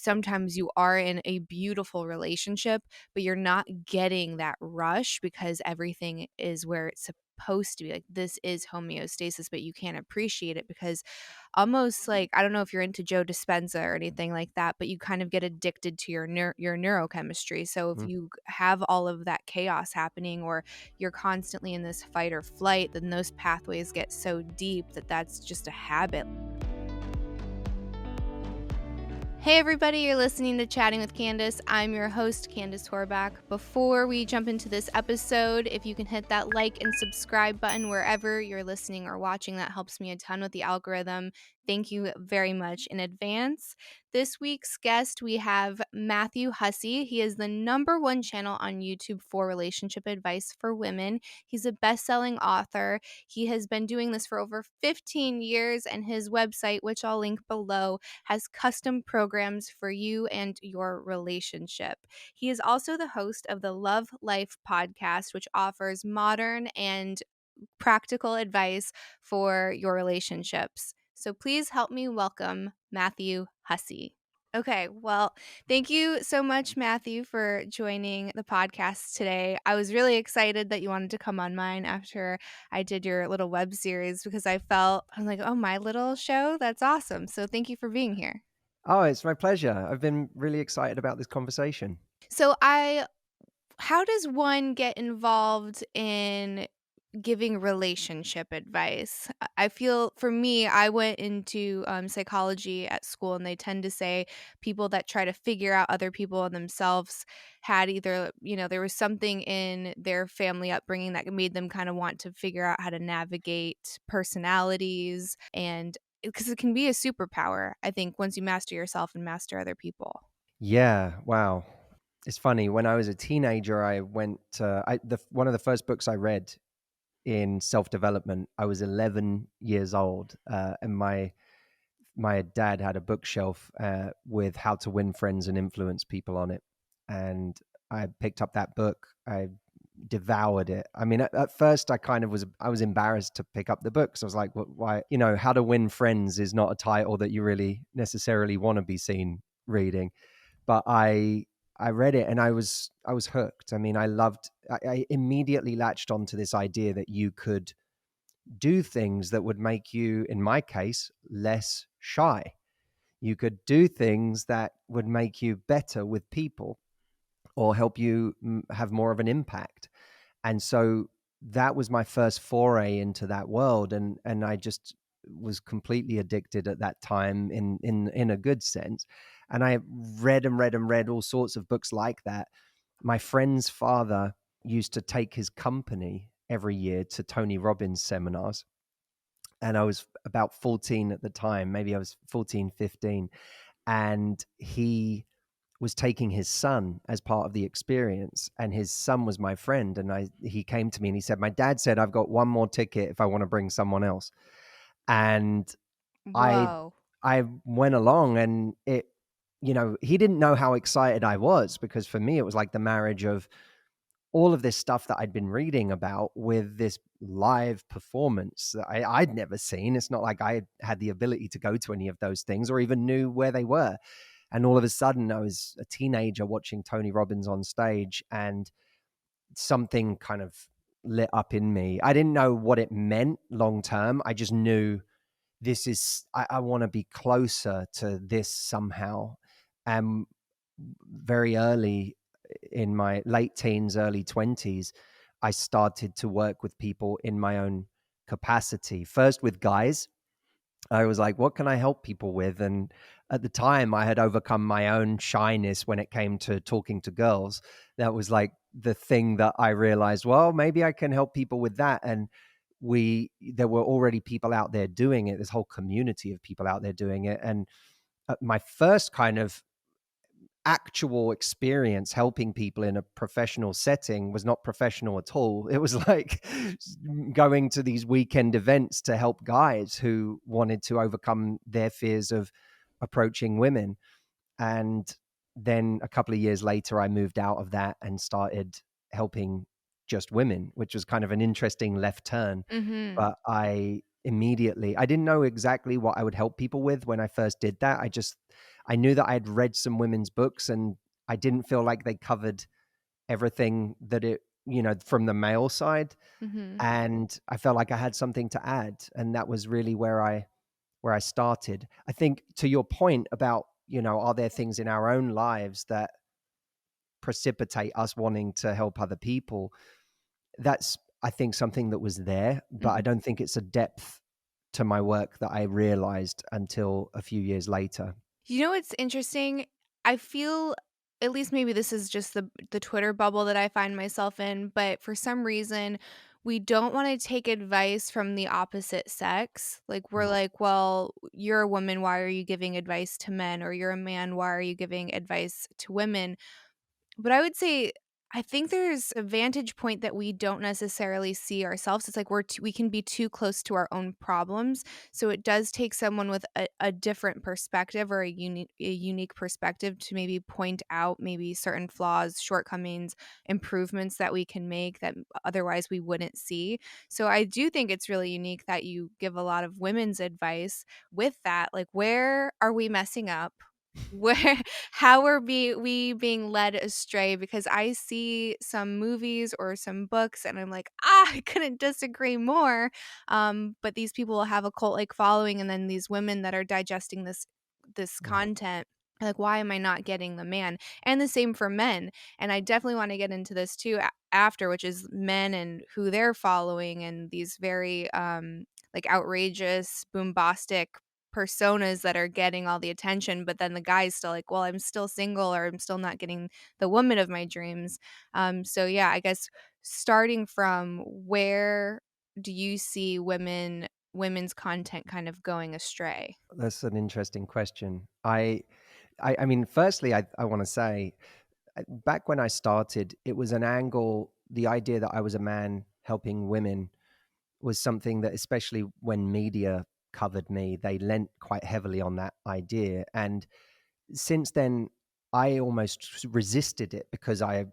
sometimes you are in a beautiful relationship, but you're not getting that rush because everything is where it's supposed to be. Like, this is homeostasis, but you can't appreciate it because almost like, I don't know if you're into Joe Dispenza or anything like that, but you kind of get addicted to your neurochemistry. So if Mm. you have all of that chaos happening, or you're constantly in this fight or flight, then those pathways get so deep that that's just a habit. Hey everybody, you're listening to Chatting with Candice. I'm your host, Candice Horbacz. Before we jump into this episode, if you can hit that like and subscribe button wherever you're listening or watching, that helps me a ton with the algorithm. Thank you very much in advance. This week's guest, we have Matthew Hussey. He is the #1 channel on YouTube for relationship advice for women. He's a best-selling author. He has been doing this for over 15 years, and his website, which I'll link below, has custom programs for you and your relationship. He is also the host of the Love Life podcast, which offers modern and practical advice for your relationships. So please help me welcome Matthew Hussey. Okay, well, thank you so much, Matthew, for joining the podcast today. I was really excited that you wanted to come on mine after I did your little web series because I'm like, oh, my little show? That's awesome. So thank you for being here. Oh, it's my pleasure. I've been really excited about this conversation. So how does one get involved in giving relationship advice? I feel for me, I went into psychology at school, and they tend to say people that try to figure out other people and themselves had either, there was something in their family upbringing that made them kind of want to figure out how to navigate personalities, and because it can be a superpower, I think, once you master yourself and master other people. Yeah, wow. It's funny. When I was a teenager, I went one of the first books I read in self-development. I was 11 years old, and my dad had a bookshelf with How to Win Friends and Influence People on it, and I picked up that book. I devoured it. I mean, at first, I was embarrassed to pick up the book. So I was like, why? How to Win Friends is not a title that you really necessarily want to be seen reading. But I read it and I was hooked. I mean, I immediately latched onto this idea that you could do things that would make you, in my case, less shy. You could do things that would make you better with people or help you have more of an impact. And so that was my first foray into that world. And I just was completely addicted at that time in a good sense. And I read and read and read all sorts of books like that. My friend's father used to take his company every year to Tony Robbins seminars. And I was about 14 at the time, maybe I was 14, 15. And he was taking his son as part of the experience, and his son was my friend. And he came to me and he said, my dad said I've got one more ticket if I want to bring someone else. And I Whoa. I went along, and he didn't know how excited I was, because for me it was like the marriage of all of this stuff that I'd been reading about with this live performance that I'd never seen. It's not like I had the ability to go to any of those things or even knew where they were. And all of a sudden I was a teenager watching Tony Robbins on stage, and something kind of lit up in me. I didn't know what it meant long term. I just knew I want to be closer to this somehow. And very early in my late teens, early 20s, I started to work with people in my own capacity. First with guys. I was like, what can I help people with? And at the time I had overcome my own shyness when it came to talking to girls. That was like the thing that I realized, well, maybe I can help people with that. And there were already people out there doing it, this whole community of people out there doing it. And my first kind of actual experience helping people in a professional setting was not professional at all. It was like going to these weekend events to help guys who wanted to overcome their fears of approaching women. And then a couple of years later, I moved out of that and started helping just women, which was kind of an interesting left turn. Mm-hmm. But I didn't know exactly what I would help people with when I first did that. I knew that I had read some women's books, and I didn't feel like they covered everything that it, from the male side. Mhm. And I felt like I had something to add. And that was really where I started. I think, to your point about, are there things in our own lives that precipitate us wanting to help other people? That's, I think, something that was there, but I Mhm. don't think it's a depth to my work that I realized until a few years later. You know what's interesting? I feel, at least maybe this is just the Twitter bubble that I find myself in, but for some reason, we don't wanna take advice from the opposite sex. Like, we're Mm. like, "Well, you're a woman, why are you giving advice to men?" Or, "You're a man, why are you giving advice to women?" But I would say I think there's a vantage point that we don't necessarily see ourselves. It's like we can be too close to our own problems. So it does take someone with a different perspective or a unique perspective to maybe point out maybe certain flaws, shortcomings, improvements that we can make that otherwise we wouldn't see. So I do think it's really unique that you give a lot of women's advice with that. Like, where are we messing up? Where how are we being led astray? Because I see some movies or some books and I'm like, I couldn't disagree more. But these people will have a cult-like following, and then these women that are digesting this Mm. content are like, why am I not getting the man? And the same for men. And I definitely want to get into this too after, which is men and who they're following and these very like outrageous, bombastic personas that are getting all the attention, but then the guy's still like, "Well, I'm still single or I'm still not getting the woman of my dreams." So yeah, I guess starting from where do you see women's content kind of going astray? That's an interesting question. I mean, firstly, I want to say, back when I started, it was an angle. The idea that I was a man helping women was something that, especially when media covered me, they lent quite heavily on that idea. And since then, I almost resisted it because I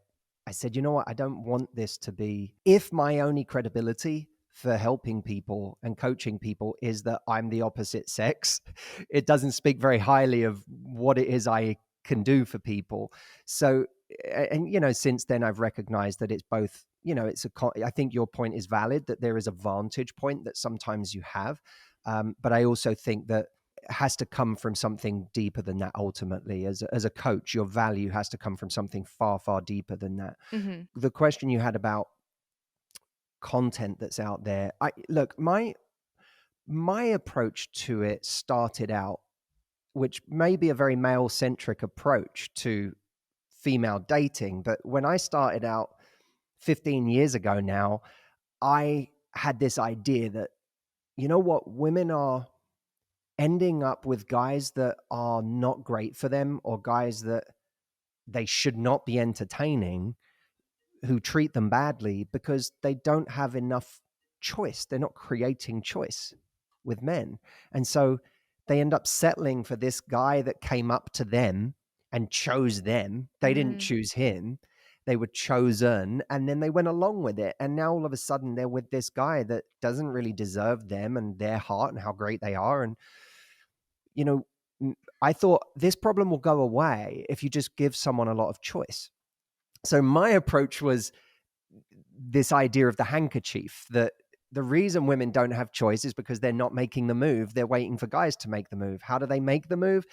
said, you know what, I don't want this to be, if my only credibility for helping people and coaching people is that I'm the opposite sex, it doesn't speak very highly of what it is I can do for people. So, and since then I've recognized that it's both, I think your point is valid, that there is a vantage point that sometimes you have. But I also think that has to come from something deeper than that. Ultimately, as a coach, your value has to come from something far, far deeper than that. Mhm. The question you had about content that's out there, I look, my approach to it started out, which may be a very male centric approach to female dating, but when I started out 15 years ago now, I had this idea that, you know what, women are ending up with guys that are not great for them, or guys that they should not be entertaining, who treat them badly because they don't have enough choice. They're not creating choice with men. And so they end up settling for this guy that came up to them and chose them. They didn't Mm. choose him. They were chosen, and then they went along with it. And now all of a sudden they're with this guy that doesn't really deserve them and their heart and how great they are. And, you know, I thought this problem will go away if you just give someone a lot of choice. So my approach was this idea of the handkerchief, that the reason women don't have choice is because they're not making the move. They're waiting for guys to make the move. How do they make the move?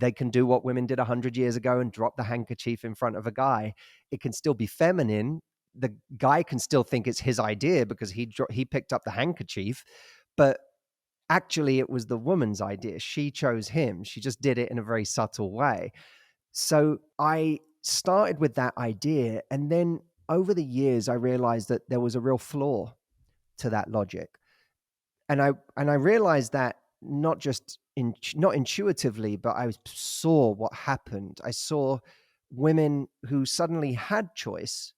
They can do what women did 100 years ago and drop the handkerchief in front of a guy. It can still be feminine. The guy can still think it's his idea because he picked up the handkerchief, but actually it was the woman's idea. She chose him. She just did it in a very subtle way. So I started with that idea, and then over the years I realized that there was a real flaw to that logic. And I realized that not intuitively, but I saw what happened. I saw women who suddenly had choice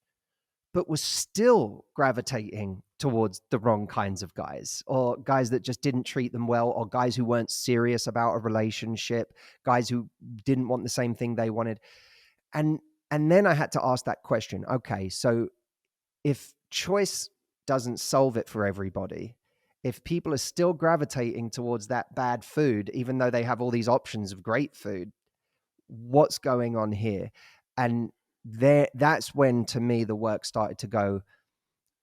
but was still gravitating towards the wrong kinds of guys, or guys that just didn't treat them well, or guys who weren't serious about a relationship, guys who didn't want the same thing they wanted. And then I had to ask that question. Okay, so if choice doesn't solve it for everybody, if people are still gravitating towards that bad food, even though they have all these options of great food, what's going on here? And that's when, to me, the work started to go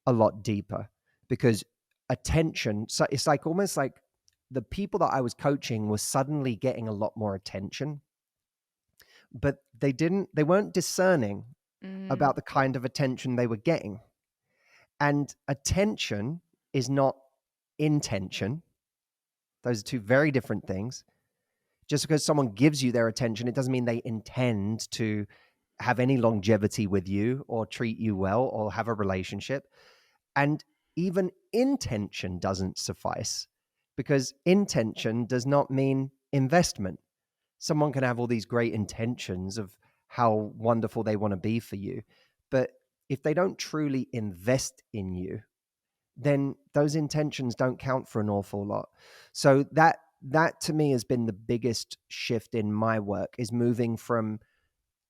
a lot deeper, because attention, so it's like almost like the people that I was coaching were suddenly getting a lot more attention, but they weren't discerning about the kind of attention they were getting. And attention is not intention. Those are two very different things. Just because someone gives you their attention, it doesn't mean they intend to have any longevity with you or treat you well or have a relationship. And even intention doesn't suffice, because intention does not mean investment. Someone can have all these great intentions of how wonderful they want to be for you, but if they don't truly invest in you, then those intentions don't count for an awful lot. So that to me has been the biggest shift in my work, is moving from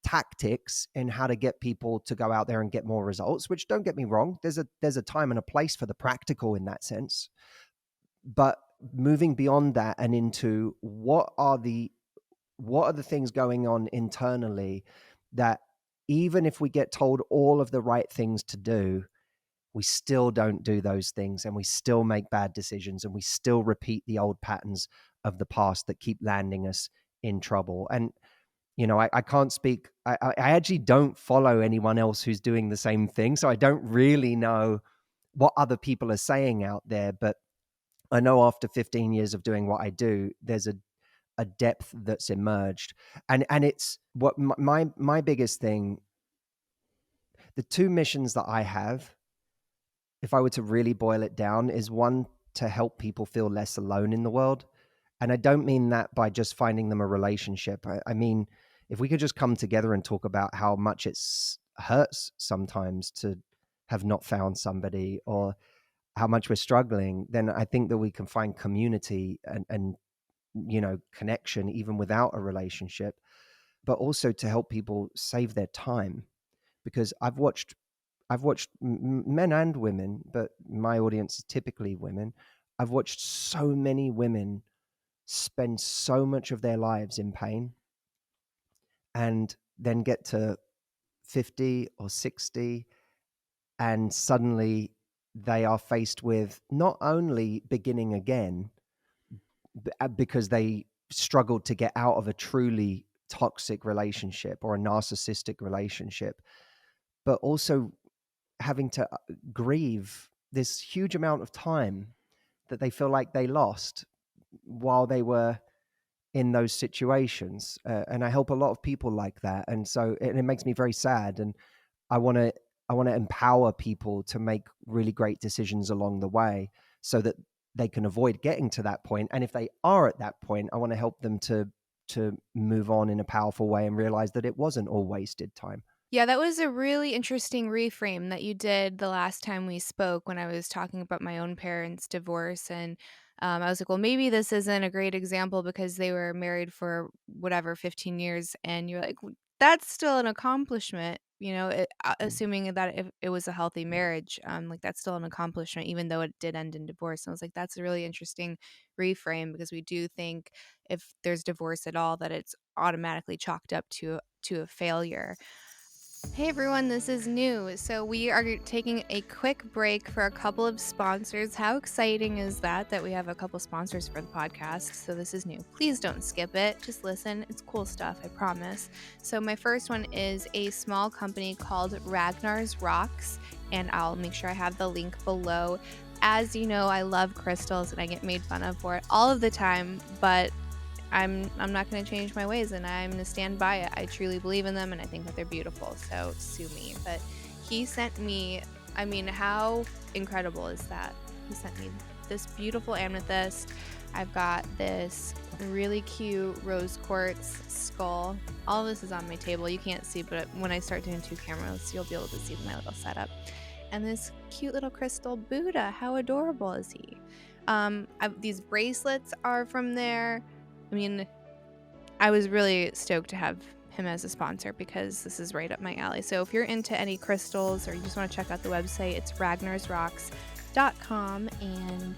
tactics and how to get people to go out there and get more results, which, don't get me wrong, there's a time and a place for the practical in that sense. But moving beyond that and into what are the things going on internally that even if we get told all of the right things to do, we still don't do those things, and we still make bad decisions, and we still repeat the old patterns of the past that keep landing us in trouble. And I can't speak. I actually don't follow anyone else who's doing the same thing, so I don't really know what other people are saying out there. But I know after 15 years of doing what I do, there's a depth that's emerged, and it's what my biggest thing. The two missions that I have, if I were to really boil it down, is one, to help people feel less alone in the world. And I don't mean that by just finding them a relationship. I mean, if we could just come together and talk about how much it hurts sometimes to have not found somebody, or how much we're struggling, then I think that we can find community and connection even without a relationship. But also to help people save their time, because I've watched men and women, but my audience is typically women. I've watched so many women spend so much of their lives in pain, and then get to 50 or 60, and suddenly they are faced with not only beginning again because they struggled to get out of a truly toxic relationship or a narcissistic relationship, but also having to grieve this huge amount of time that they feel like they lost while they were in those situations. And I help a lot of people like that. And so it makes me very sad. And I want to empower people to make really great decisions along the way so that they can avoid getting to that point. And if they are at that point, I want to help them to move on in a powerful way and realize that it wasn't all wasted time. Yeah, that was a really interesting reframe that you did the last time we spoke, when I was talking about my own parents' divorce. And I was like, well, maybe this isn't a great example because they were married for whatever, 15 years. And you're like, that's still an accomplishment, assuming that if it was a healthy marriage, like that's still an accomplishment, even though it did end in divorce. And I was like, that's a really interesting reframe, because we do think if there's divorce at all, that it's automatically chalked up to a failure. Hey everyone, this is new. So we are taking a quick break for a couple of sponsors. How exciting is that we have a couple sponsors for the podcast? So this is new. Please don't skip it. Just listen. It's cool stuff, I promise. So my first one is a small company called Ragnar's Rocks, and I'll make sure I have the link below. As you know, I love crystals and I get made fun of for it all of the time, but I'm not going to change my ways, and I'm going to stand by it. I truly believe in them, and I think that they're beautiful, so sue me. But he sent me, I mean, how incredible is that? He sent me this beautiful amethyst. I've got this really cute rose quartz skull. All of this is on my table. You can't see, but when I start doing 2 cameras, you'll be able to see my little setup. And this cute little crystal Buddha. How adorable is he? These bracelets are from there. I mean, I was really stoked to have him as a sponsor because this is right up my alley. So if you're into any crystals or you just want to check out the website, it's ragnarsrocks.com. hussey.com, and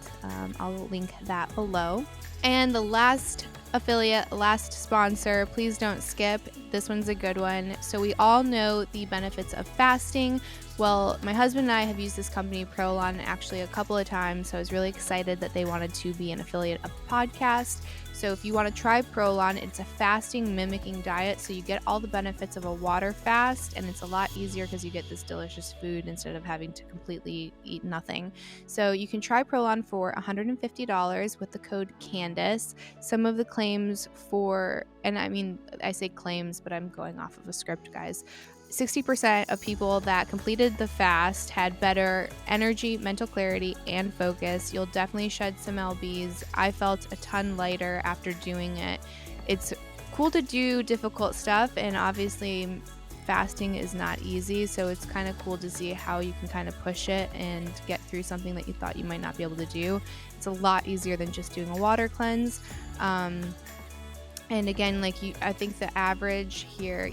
I'll link that below. And the last affiliate, last sponsor, please don't skip. This one's a good one. So we all know the benefits of fasting. Well, my husband and I have used this company, Prolon, actually a couple of times. So I was really excited that they wanted to be an affiliate of the podcast. So if you want to try Prolon, it's a fasting mimicking diet. So you get all the benefits of a water fast, and it's a lot easier because you get this delicious food instead of having to completely eat nothing. So you can try Prolon for $150 with the code Candice. Some of the claims for, and I mean, I say claims, but I'm going off of a script, guys. 60% of people that completed the fast had better energy, mental clarity, and focus. You'll definitely shed some lbs. I felt a ton lighter after doing it. It's cool to do difficult stuff, and obviously fasting is not easy, so it's kind of cool to see how you can kind of push it and get through something that you thought you might not be able to do. It's a lot easier than just doing a water cleanse. And again, I think the average here,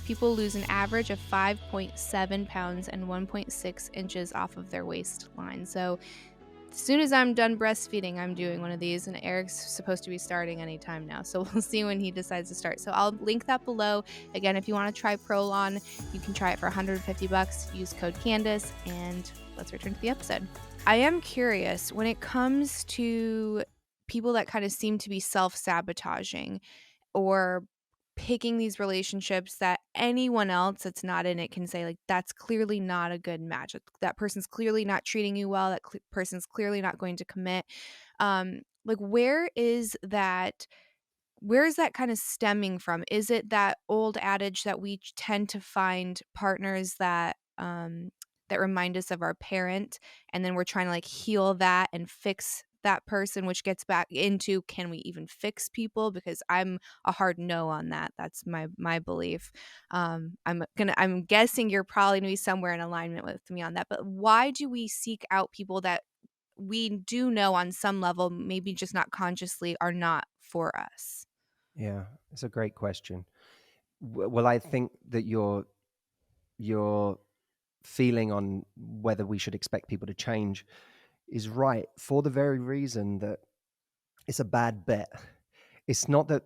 people lose an average of 5.7 pounds and 1.6 inches off of their waistline. So as soon as I'm done breastfeeding, I'm doing one of these, and Eric's supposed to be starting anytime now. So we'll see when he decides to start. So I'll link that below. Again, if you want to try Prolon, you can try it for $150. Use code Candice, and let's return to the episode. I am curious when it comes to people that kind of seem to be self-sabotaging or picking these relationships that anyone else that's not in it can say, like, that's clearly not a good match. That person's clearly not treating you well. That person's clearly not going to commit. Where is that kind of stemming from? Is it that old adage that we tend to find partners that that remind us of our parent, and then we're trying to like heal that and fix that person, which gets back into, can we even fix people? Because I'm a hard no on that. That's my belief. I'm guessing you're probably gonna be somewhere in alignment with me on that. But why do we seek out people that we do know on some level, maybe just not consciously, are not for us? Yeah, it's a great question. Well, I think that your feeling on whether we should expect people to change is right, for the very reason that it's a bad bet. It's not that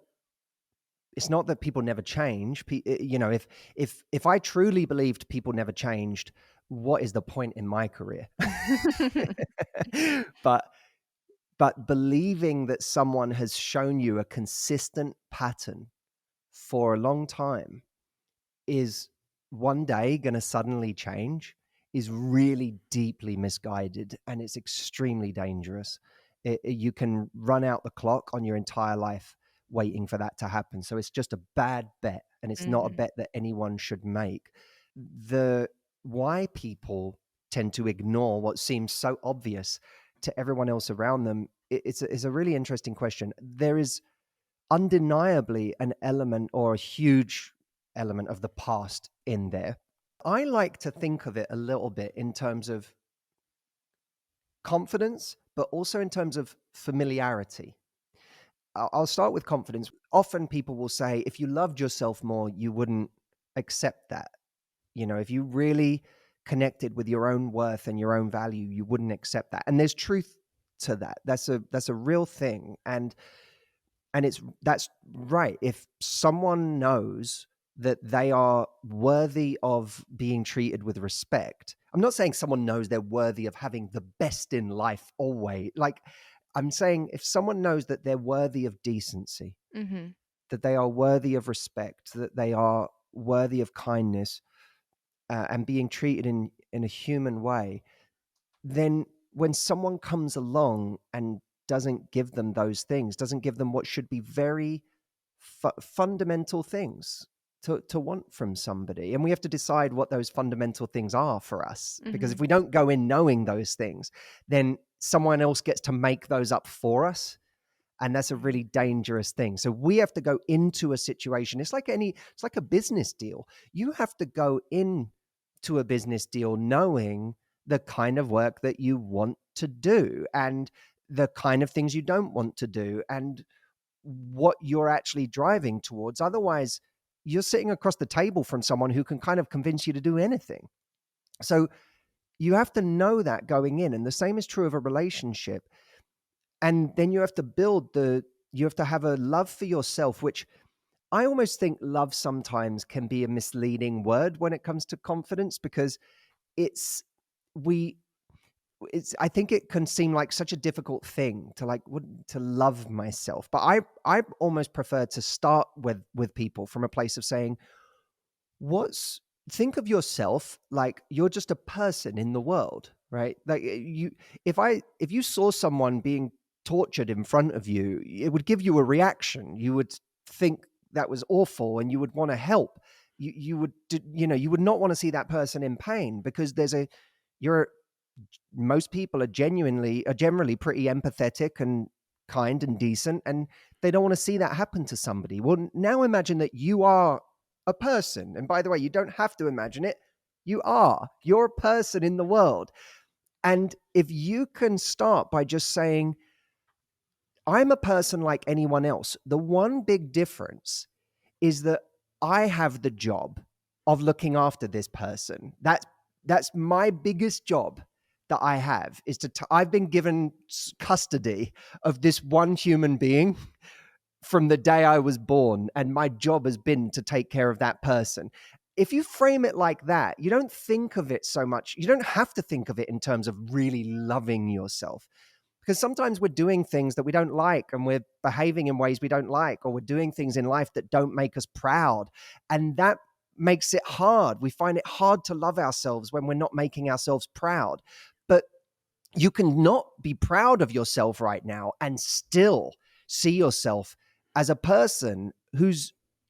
people never change. If I truly believed people never changed, what is the point in my career? But believing that someone has shown you a consistent pattern for a long time is one day going to suddenly change is really deeply misguided, and it's extremely dangerous. You can run out the clock on your entire life waiting for that to happen. So it's just a bad bet, and it's not a bet that anyone should make. Why people tend to ignore what seems so obvious to everyone else around them, it's a really interesting question. There is undeniably an element, or a huge element, of the past in there. I like to think of it a little bit in terms of confidence, but also in terms of familiarity. I'll start with confidence. Often people will say, if you loved yourself more, you wouldn't accept that. If you really connected with your own worth and your own value, you wouldn't accept that. And there's truth to that. That's a real thing. And that's right. If someone knows that they are worthy of being treated with respect, I'm not saying someone knows they're worthy of having the best in life always. Like, I'm saying if someone knows that they're worthy of decency, that they are worthy of respect, that they are worthy of kindness, and being treated in a human way, then when someone comes along and doesn't give them those things, doesn't give them what should be very fundamental things to want from somebody, and we have to decide what those fundamental things are for us, because if we don't go in knowing those things, then someone else gets to make those up for us, and that's a really dangerous thing. So we have to go into a situation. It's like a business deal. You have to go into a business deal knowing the kind of work that you want to do and the kind of things you don't want to do and what you're actually driving towards. Otherwise, you're sitting across the table from someone who can kind of convince you to do anything. So You have to know that going in. And the same is true of a relationship. And then you have to you have to have a love for yourself, which I almost think love sometimes can be a misleading word when it comes to confidence, because it's, we, I think it can seem like such a difficult thing to to love myself. But I almost prefer to start with people from a place of saying, what's think of yourself like you're just a person in the world, right? Like you, if you saw someone being tortured in front of you, it would give you a reaction. You would think that was awful and you would want to help. You would, you would not want to see that person in pain, because you're most people are generally pretty empathetic and kind and decent, and they don't want to see that happen to somebody. Well, now imagine that you are a person. And by the way, you don't have to imagine it. You're a person in the world. And if you can start by just saying, I'm a person like anyone else, the one big difference is that I have the job of looking after this person. That's my biggest job that I have, is I've been given custody of this one human being from the day I was born, and my job has been to take care of that person. If you frame it like that, you don't think of it so much. You don't have to think of it in terms of really loving yourself, because sometimes we're doing things that we don't like, and we're behaving in ways we don't like, or we're doing things in life that don't make us proud. And that makes it hard. We find it hard to love ourselves when we're not making ourselves proud. But you can not be proud of yourself right now and still see yourself as a person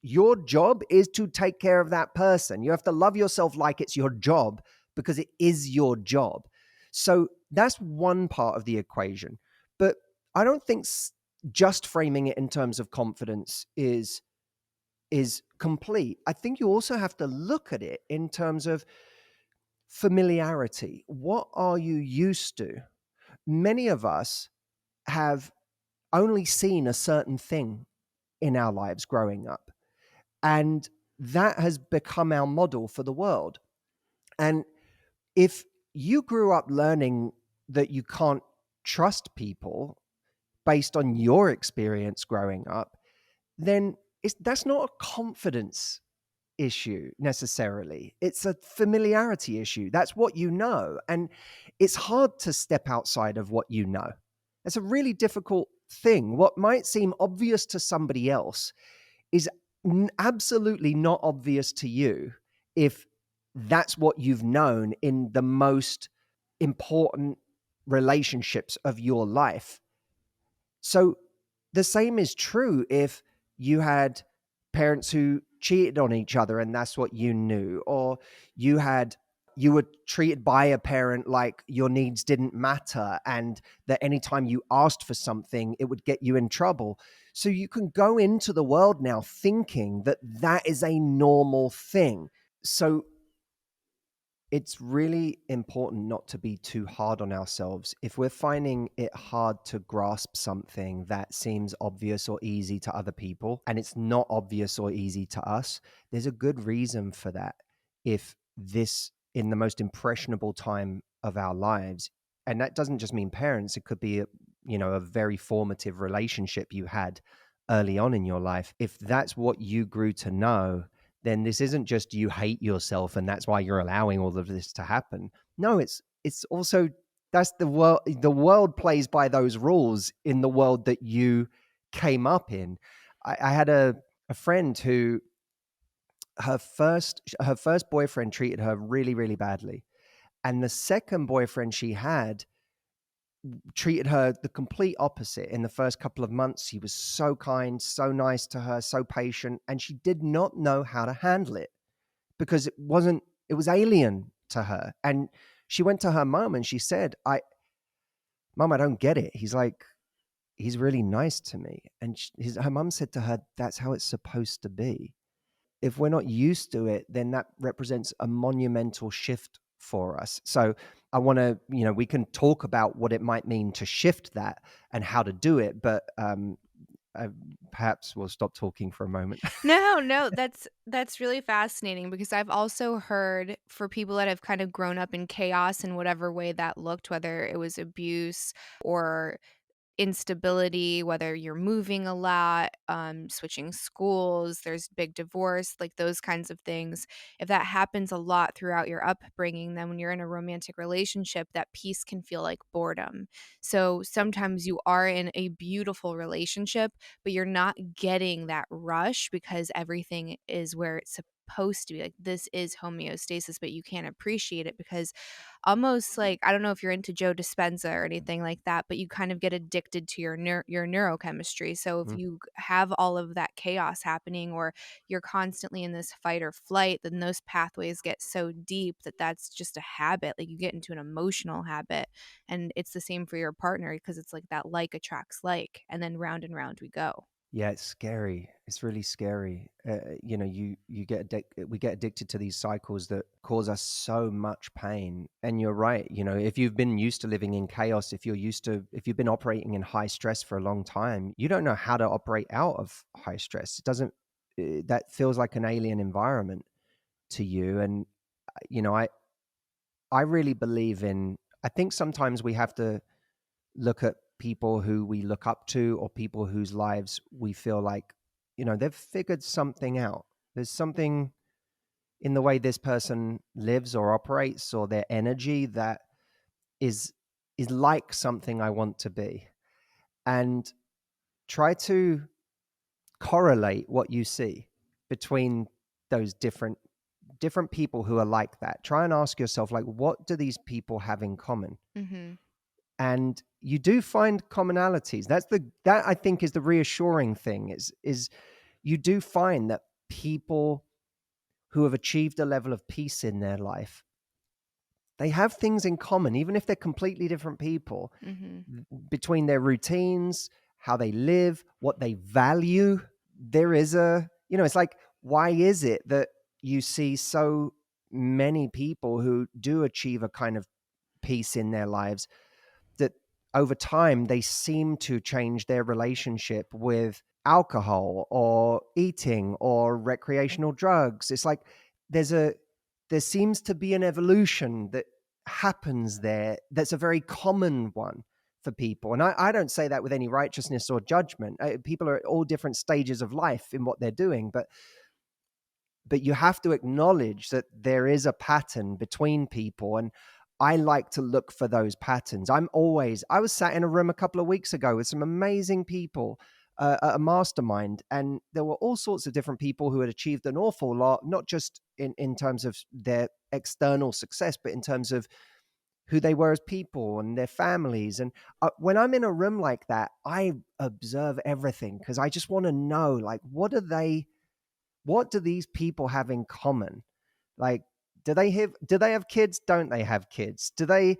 your job is to take care of that person. You have to love yourself like it's your job, because it is your job. So that's one part of the equation. But I don't think just framing it in terms of confidence is complete. I think you also have to look at it in terms of familiarity. What are you used to? Many of us have only seen a certain thing in our lives growing up, and that has become our model for the world. And if you grew up learning that you can't trust people based on your experience growing up, then that's not a confidence issue necessarily. It's a familiarity issue. That's what you know. And it's hard to step outside of what you know. It's a really difficult thing. What might seem obvious to somebody else is absolutely not obvious to you if that's what you've known in the most important relationships of your life. So the same is true if you had parents who cheated on each other and that's what you knew, or you were treated by a parent like your needs didn't matter, and that anytime you asked for something, it would get you in trouble. So you can go into the world now thinking that that is a normal thing. So it's really important not to be too hard on ourselves. If we're finding it hard to grasp something that seems obvious or easy to other people, and it's not obvious or easy to us, there's a good reason for that. If this, in the most impressionable time of our lives, and that doesn't just mean parents, it could be a very formative relationship you had early on in your life. If that's what you grew to know, then this isn't just you hate yourself and that's why you're allowing all of this to happen. No, it's also, that's the world. The world plays by those rules in the world that you came up in. I had a friend who her first boyfriend treated her really, really badly. And the second boyfriend she had treated her the complete opposite. In the first couple of months, he was so kind, so nice to her, so patient, and she did not know how to handle it because it was alien to her. And she went to her mom and she said, Mom, I don't get it. He's really nice to me. And her mom said to her, that's how it's supposed to be. If we're not used to it, then that represents a monumental shift for us. So I want to, we can talk about what it might mean to shift that and how to do it. But perhaps we'll stop talking for a moment. No, that's really fascinating because I've also heard for people that have kind of grown up in chaos in whatever way that looked, whether it was abuse or instability, whether you're moving a lot, switching schools, there's big divorce, like those kinds of things. If that happens a lot throughout your upbringing, then when you're in a romantic relationship, that peace can feel like boredom. So sometimes you are in a beautiful relationship, but you're not getting that rush because everything is where it's supposed to be. Like this is homeostasis, but you can't appreciate it because almost like I don't know if you're into Joe Dispenza or anything like that, but you kind of get addicted to your neurochemistry. So if Mhm. you have all of that chaos happening or you're constantly in this fight or flight, then those pathways get so deep that that's just a habit. Like you get into an emotional habit, and it's the same for your partner because it's like attracts like, and then round and round we go. Yeah, it's scary. It's really scary. You get we get addicted to these cycles that cause us so much pain. And you're right. If you've been used to living in chaos, if you've been operating in high stress for a long time, you don't know how to operate out of high stress. It doesn't. That feels like an alien environment to you. And you know, I really believe in. I think sometimes we have to look at people who we look up to or people whose lives we feel like, they've figured something out. There's something in the way this person lives or operates or their energy that is is like something I want to be. And try to correlate what you see between those different people who are like that. Try and ask yourself, like, what do these people have in common? Mhm. And you do find commonalities. That I think is the reassuring thing, is you do find that people who have achieved a level of peace in their life, they have things in common, even if they're completely different people, Mhm. between their routines, how they live, what they value. There is it's like, why is it that you see so many people who do achieve a kind of peace in their lives, that over time they seem to change their relationship with alcohol or eating or recreational drugs? It's like there seems to be an evolution that happens there that's a very common one for people. And I don't say that with any righteousness or judgment. People are at all different stages of life in what they're doing, but you have to acknowledge that there is a pattern between people. And I like to look for those patterns. I was sat in a room a couple of weeks ago with some amazing people at a mastermind, and there were all sorts of different people who had achieved an awful lot, not just in terms of their external success, but in terms of who they were as people and their families. And when I'm in a room like that, I observe everything because I just want to know, like, what do these people have in common? Like, do they have kids? Don't they have kids? Do they,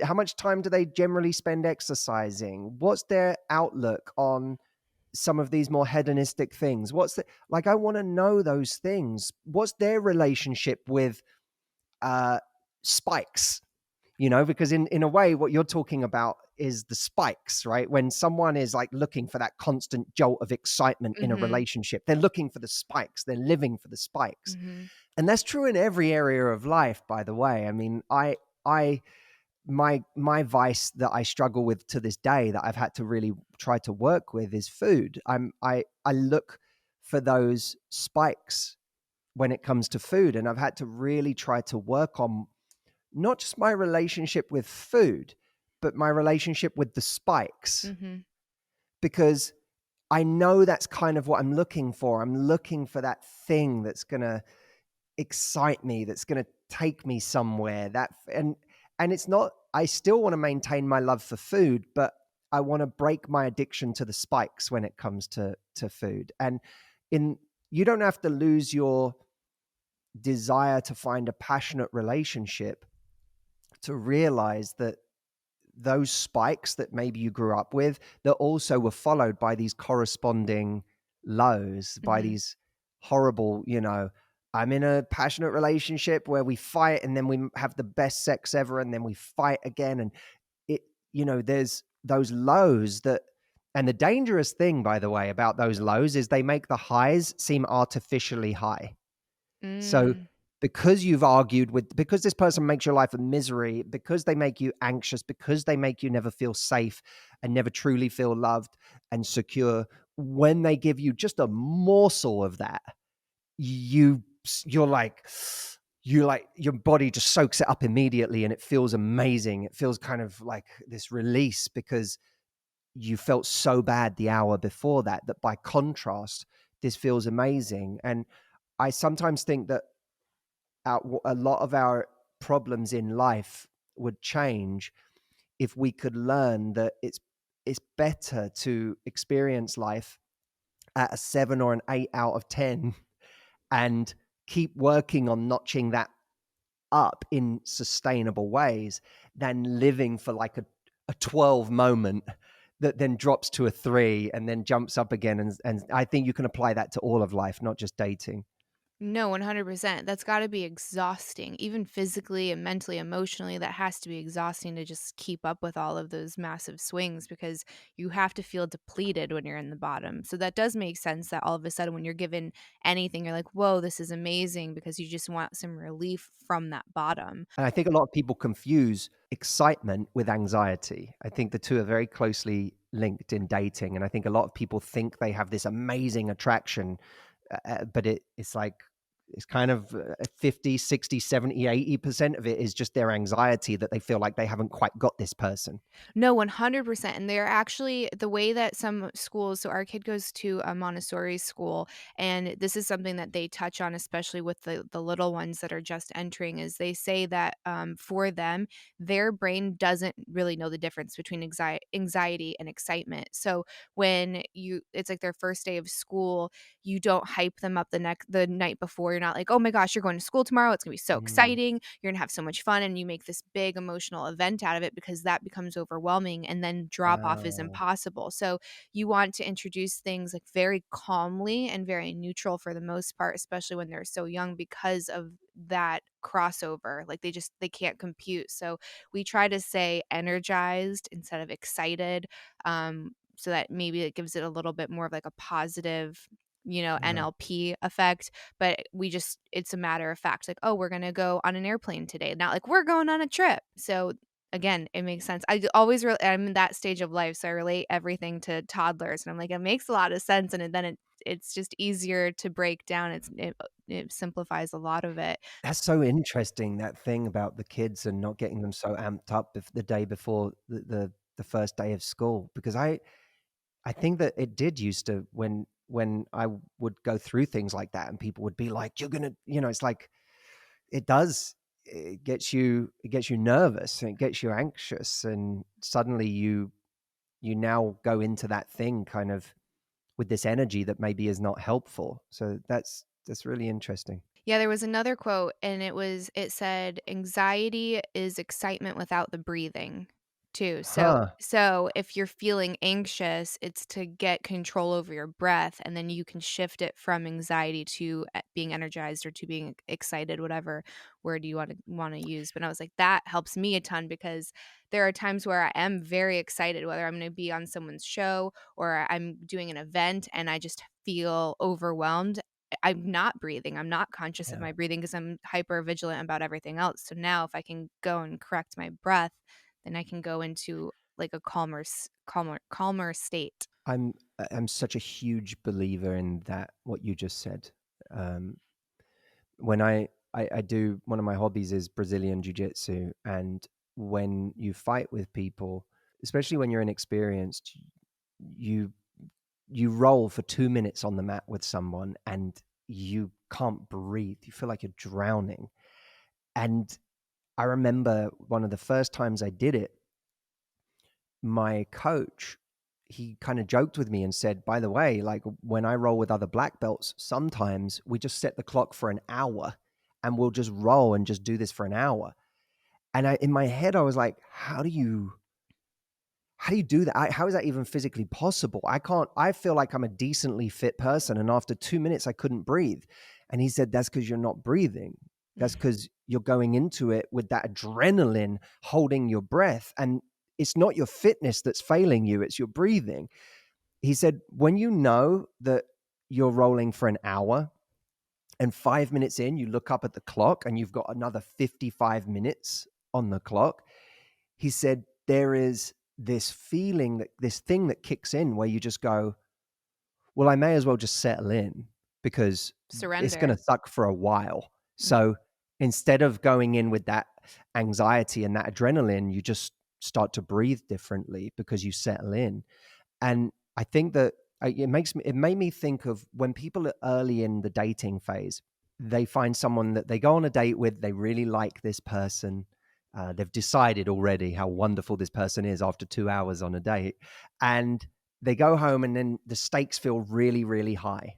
how much time do they generally spend exercising? What's their outlook on some of these more hedonistic things? I want to know those things. What's their relationship with uh spikes? Because in a way, what you're talking about is the spikes, right? When someone is like looking for that constant jolt of excitement in a Mhm. relationship, they're looking for the spikes, they're living for the spikes. Mhm. And that's true in every area of life, by the way. I mean, I my vice that I struggle with to this day, that I've had to really try to work with, is food. I look for those spikes when it comes to food, and I've had to really try to work on not just my relationship with food, but my relationship with the spikes, Mhm. because I know that's kind of what I'm looking for. I'm looking for that thing that's going to excite me, that's going to take me somewhere. And it's not, I still want to maintain my love for food, but I want to break my addiction to the spikes when it comes to food. And in you don't have to lose your desire to find a passionate relationship to realize that those spikes that maybe you grew up with, that also were followed by these corresponding lows, by Mhm. these horrible, I'm in a passionate relationship where we fight and then we have the best sex ever and then we fight again. And there's those lows that, And the dangerous thing, by the way, about those lows is they make the highs seem artificially high. So Mm. because you've argued with, because this person makes your life a misery, because they make you anxious, because they make you never feel safe and never truly feel loved and secure, when they give you just a morsel of that, you're like, your body just soaks it up immediately and it feels amazing. It feels kind of like this release because you felt so bad the hour before that by contrast, this feels amazing. And I sometimes think that a lot of our problems in life would change if we could learn that it's better to experience life at a 7 or an 8 out of 10 and keep working on notching that up in sustainable ways than living for like a 12 moment that then drops to a 3 and then jumps up again. And I think you can apply that to all of life, not just dating. No, 100%. That's gotta be exhausting, even physically and mentally, emotionally, that has to be exhausting to just keep up with all of those massive swings because you have to feel depleted when you're in the bottom. So that does make sense that all of a sudden when you're given anything, you're like, "Whoa, this is amazing," because you just want some relief from that bottom. And I think a lot of people confuse excitement with anxiety. I think the two are very closely linked in dating. And I think a lot of people think they have this amazing attraction, but it's like, it's kind of 50, 60, 70, 80% of it is just their anxiety that they feel like they haven't quite got this person. No, 100%, and they're actually the way that some schools so our kid goes to a Montessori school, and this is something that they touch on, especially with the little ones that are just entering, is they say that, for them, their brain doesn't really know the difference between anxiety and excitement. So when you it's like their first day of school, you don't hype them up the night before. You're not like, "Oh my gosh, you're going to school tomorrow. It's gonna be so Mm. exciting. You're gonna have so much fun," and you make this big emotional event out of it because that becomes overwhelming, and then drop off is Wow. impossible. So you want to introduce things like very calmly and very neutral for the most part, especially when they're so young because of that crossover. Like they can't compute. So we try to say energized instead of excited. So that maybe it gives it a little bit more of like a positive, Yeah. NLP effect, but it's a matter of fact, like, "Oh, we're gonna go on an airplane today," not like, "We're going on a trip." So, again, it makes sense. I'm in that stage of life, so I relate everything to toddlers, and I'm like, it makes a lot of sense, and it's just easier to break down. It simplifies a lot of it. That's so interesting, that thing about the kids and not getting them so amped up the day before the first day of school, because I think that it did used to, when I would go through things like that and people would be like, "You're gonna," it's like it does. It gets you nervous and it gets you anxious, and suddenly you now go into that thing kind of with this energy that maybe is not helpful. So that's really interesting. Yeah, there was another quote, and it said, "Anxiety is excitement without the breathing," too. So Huh. so if you're feeling anxious, it's to get control over your breath, and then you can shift it from anxiety to, being energized or to being excited, whatever word you wanna use. But I was like, that helps me a ton because there are times where I am very excited, whether I'm gonna be on someone's show or I'm doing an event, and I just feel overwhelmed. I'm not breathing. I'm not conscious of Yeah. my breathing because I'm hyper vigilant about everything else. So now if I can go and correct my breath, then I can go into like a calmer state. I'm such a huge believer in that, what you just said. Um, when I do, one of my hobbies is Brazilian jiu-jitsu, and when you fight with people, especially when you're inexperienced, you you roll for 2 minutes on the mat with someone and you can't breathe. You feel like you're drowning. And I remember one of the first times I did it, my coach, he kind of joked with me and said, "By the way, like when I roll with other black belts, sometimes we just set the clock for an hour and we'll just roll and just do this for an hour." And in my head, I was like, how do you do that? How is that even physically possible? I can't, I feel like I'm a decently fit person. And after 2 minutes, I couldn't breathe. And he said, "That's because you're not breathing. That's because you're going into it with that adrenaline, holding your breath. And it's not your fitness that's failing you, it's your breathing." He said, when you know that you're rolling for an hour and 5 minutes in, you look up at the clock and you've got another 55 minutes on the clock. He said, there is this feeling, that this thing that kicks in where you just go, well, I may as well just settle in because it's going Surrender. to suck for a while. Mhm. So instead of going in with that anxiety and that adrenaline, you just start to breathe differently because you settle in. And I think that it made me think of when people are early in the dating phase, they find someone that they go on a date with, they really like this person. They've decided already how wonderful this person is after 2 hours on a date. And they go home and then the stakes feel really, really high.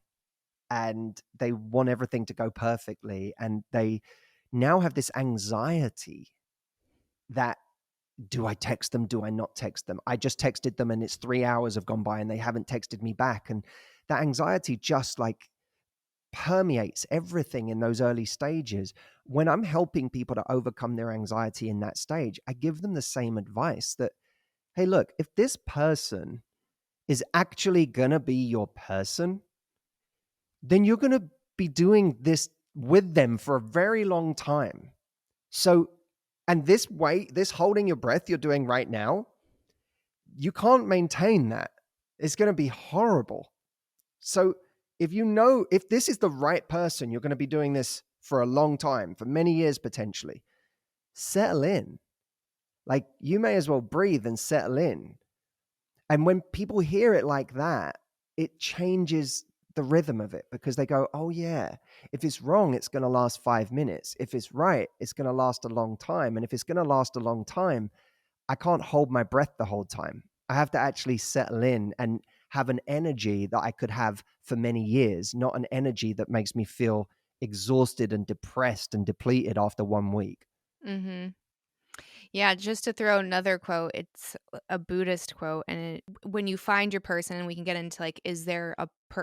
And they want everything to go perfectly. And they now have this anxiety that, do I text them? Do I not text them? I just texted them and it's 3 hours have gone by and they haven't texted me back. And that anxiety just like permeates everything in those early stages. When I'm helping people to overcome their anxiety in that stage, I give them the same advice that, hey, look, if this person is actually going to be your person, then you're going to be doing this with them for a very long time. So, and this holding your breath you're doing right now, you can't maintain that. It's going to be horrible. So if this is the right person, you're going to be doing this for a long time, for many years potentially, settle in. Like, you may as well breathe and settle in. And when people hear it like that, it changes the rhythm of it because they go, oh yeah, if it's wrong, it's going to last 5 minutes. If it's right, it's going to last a long time. And if it's going to last a long time, I can't hold my breath the whole time. I have to actually settle in and have an energy that I could have for many years, not an energy that makes me feel exhausted and depressed and depleted after 1 week. Mhm. Yeah, just to throw another quote, it's a Buddhist quote, and when you find your person, and we can get into like, is there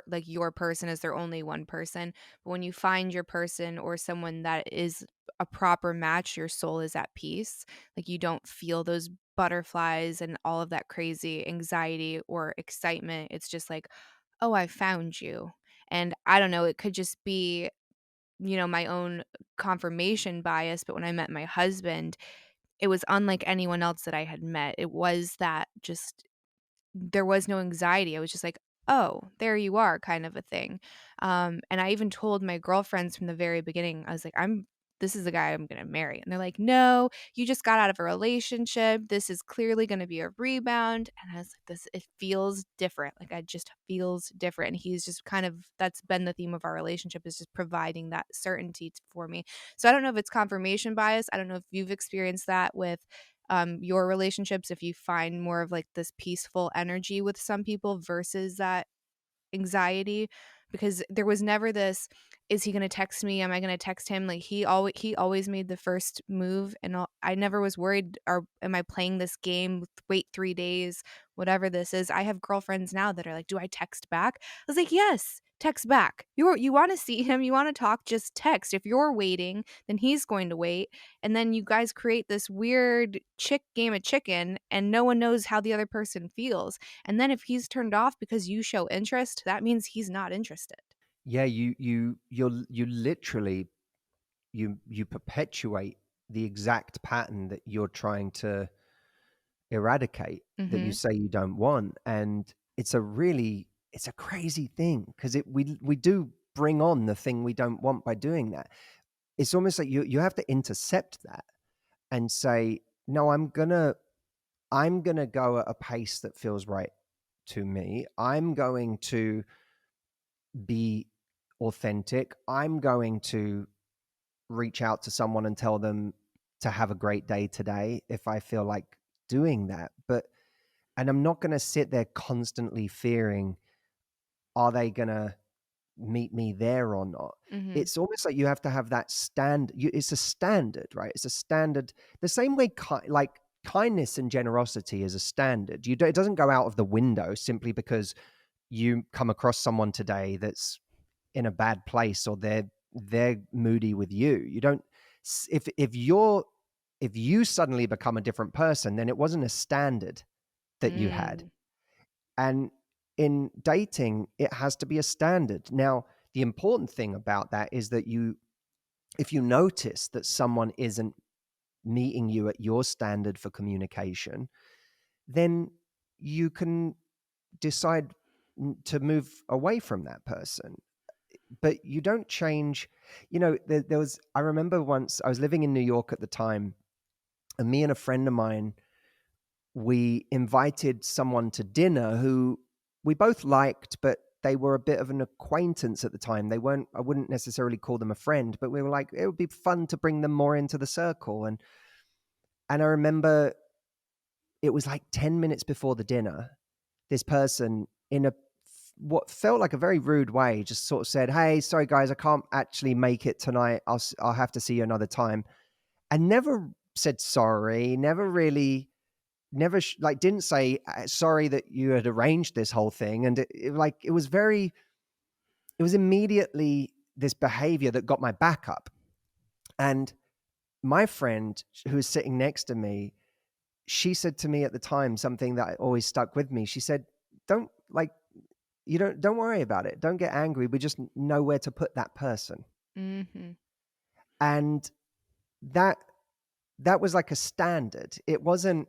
like your person? Is there only one person? But when you find your person or someone that is a proper match, your soul is at peace. Like you don't feel those butterflies and all of that crazy anxiety or excitement. It's just like, oh, I found you. And I don't know, it could just be, my own confirmation bias. But when I met my husband, it was unlike anyone else that I had met. It was that just there was no anxiety. I was just like, "Oh, there you are," kind of a thing. And I even told my girlfriends from the very beginning, I was like, this is the guy I'm gonna marry." And they're like, "No, you just got out of a relationship. This is clearly gonna be a rebound." And I was like, it feels different. Like it just feels different. And he's just kind of that's been the theme of our relationship is just providing that certainty for me. So I don't know if it's confirmation bias. I don't know if you've experienced that with your relationships, if you find more of like this peaceful energy with some people versus that anxiety, because there was never this, is he going to text me, am I going to text him? Like he always made the first move, and I never was worried, or am I playing this game, wait 3 days, whatever this is. I have girlfriends now that are like, do I text back? I was like, yes, text back. You want to see him, you want to talk, just text. If you're waiting, then he's going to wait, and then you guys create this weird game of chicken, and no one knows how the other person feels. And then if he's turned off because you show interest, that means he's not interested. Yeah, you literally you perpetuate the exact pattern that you're trying to eradicate, that you Mhm. say you don't want. And it's a crazy thing because we do bring on the thing we don't want by doing that. It's almost like you have to intercept that and say, no, I'm gonna go at a pace that feels right to me. I'm going to be authentic. I'm going to reach out to someone and tell them to have a great day today if I feel like doing that. And I'm not going to sit there constantly fearing, are they going to meet me there or not? Mhm. It's almost like you have to have that it's a standard, right? It's a standard. The same way, like kindness and generosity is a standard. It doesn't go out of the window simply because you come across someone today that's in a bad place or they're moody with you. You don't if you suddenly become a different person, then it wasn't a standard that you had. Mm. And in dating, it has to be a standard. Now, the important thing about that is that if you notice that someone isn't meeting you at your standard for communication, then you can decide to move away from that person. But you don't change. I remember once I was living in New York at the time, and me and a friend of mine, we invited someone to dinner who we both liked, but they were a bit of an acquaintance at the time. I wouldn't necessarily call them a friend, but we were like, it would be fun to bring them more into the circle. And I remember it was like 10 minutes before the dinner, this person, in what felt like a very rude way, just sort of said, "Hey, sorry guys, I can't actually make it tonight. I'll have to see you another time." And never said sorry, didn't say sorry that you had arranged this whole thing. And it was immediately this behavior that got my back up. And my friend who was sitting next to me, she said to me at the time something that always stuck with me. She said, don't worry about it. Don't get angry. We just know where to put that person. Mm-hmm. And that was like a standard. It wasn't,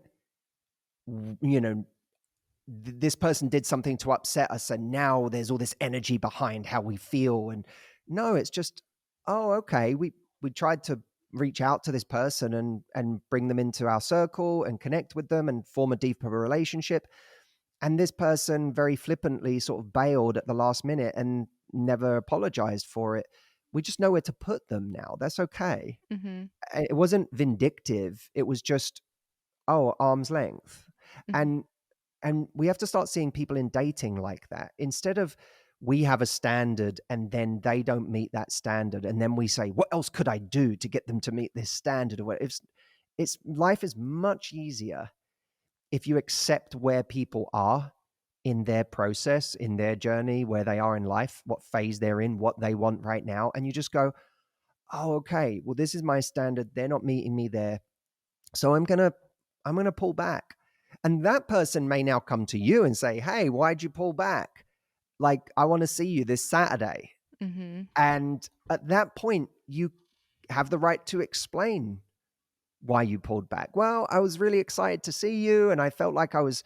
this person did something to upset us, and now there's all this energy behind how we feel. And no, it's just, oh, okay, we tried to reach out to this person and bring them into our circle and connect with them and form a deeper relationship. And this person very flippantly sort of bailed at the last minute and never apologized for it. We just know where to put them now. That's okay. Mm-hmm. It wasn't vindictive. It was just, arm's length. Mm-hmm. And we have to start seeing people in dating like that. Instead of we have a standard and then they don't meet that standard, and then we say, what else could I do to get them to meet this standard? Or it's life is much easier if you accept where people are in their process, in their journey, where they are in life, what phase they're in, what they want right now. And you just go, oh, okay, well, this is my standard. They're not meeting me there. So I'm going to pull back. And that person may now come to you and say, hey, why'd you pull back? Like, I want to see you this Saturday. Mm-hmm. And at that point, you have the right to explain why you pulled back. Well, I was really excited to see you, and I felt like I was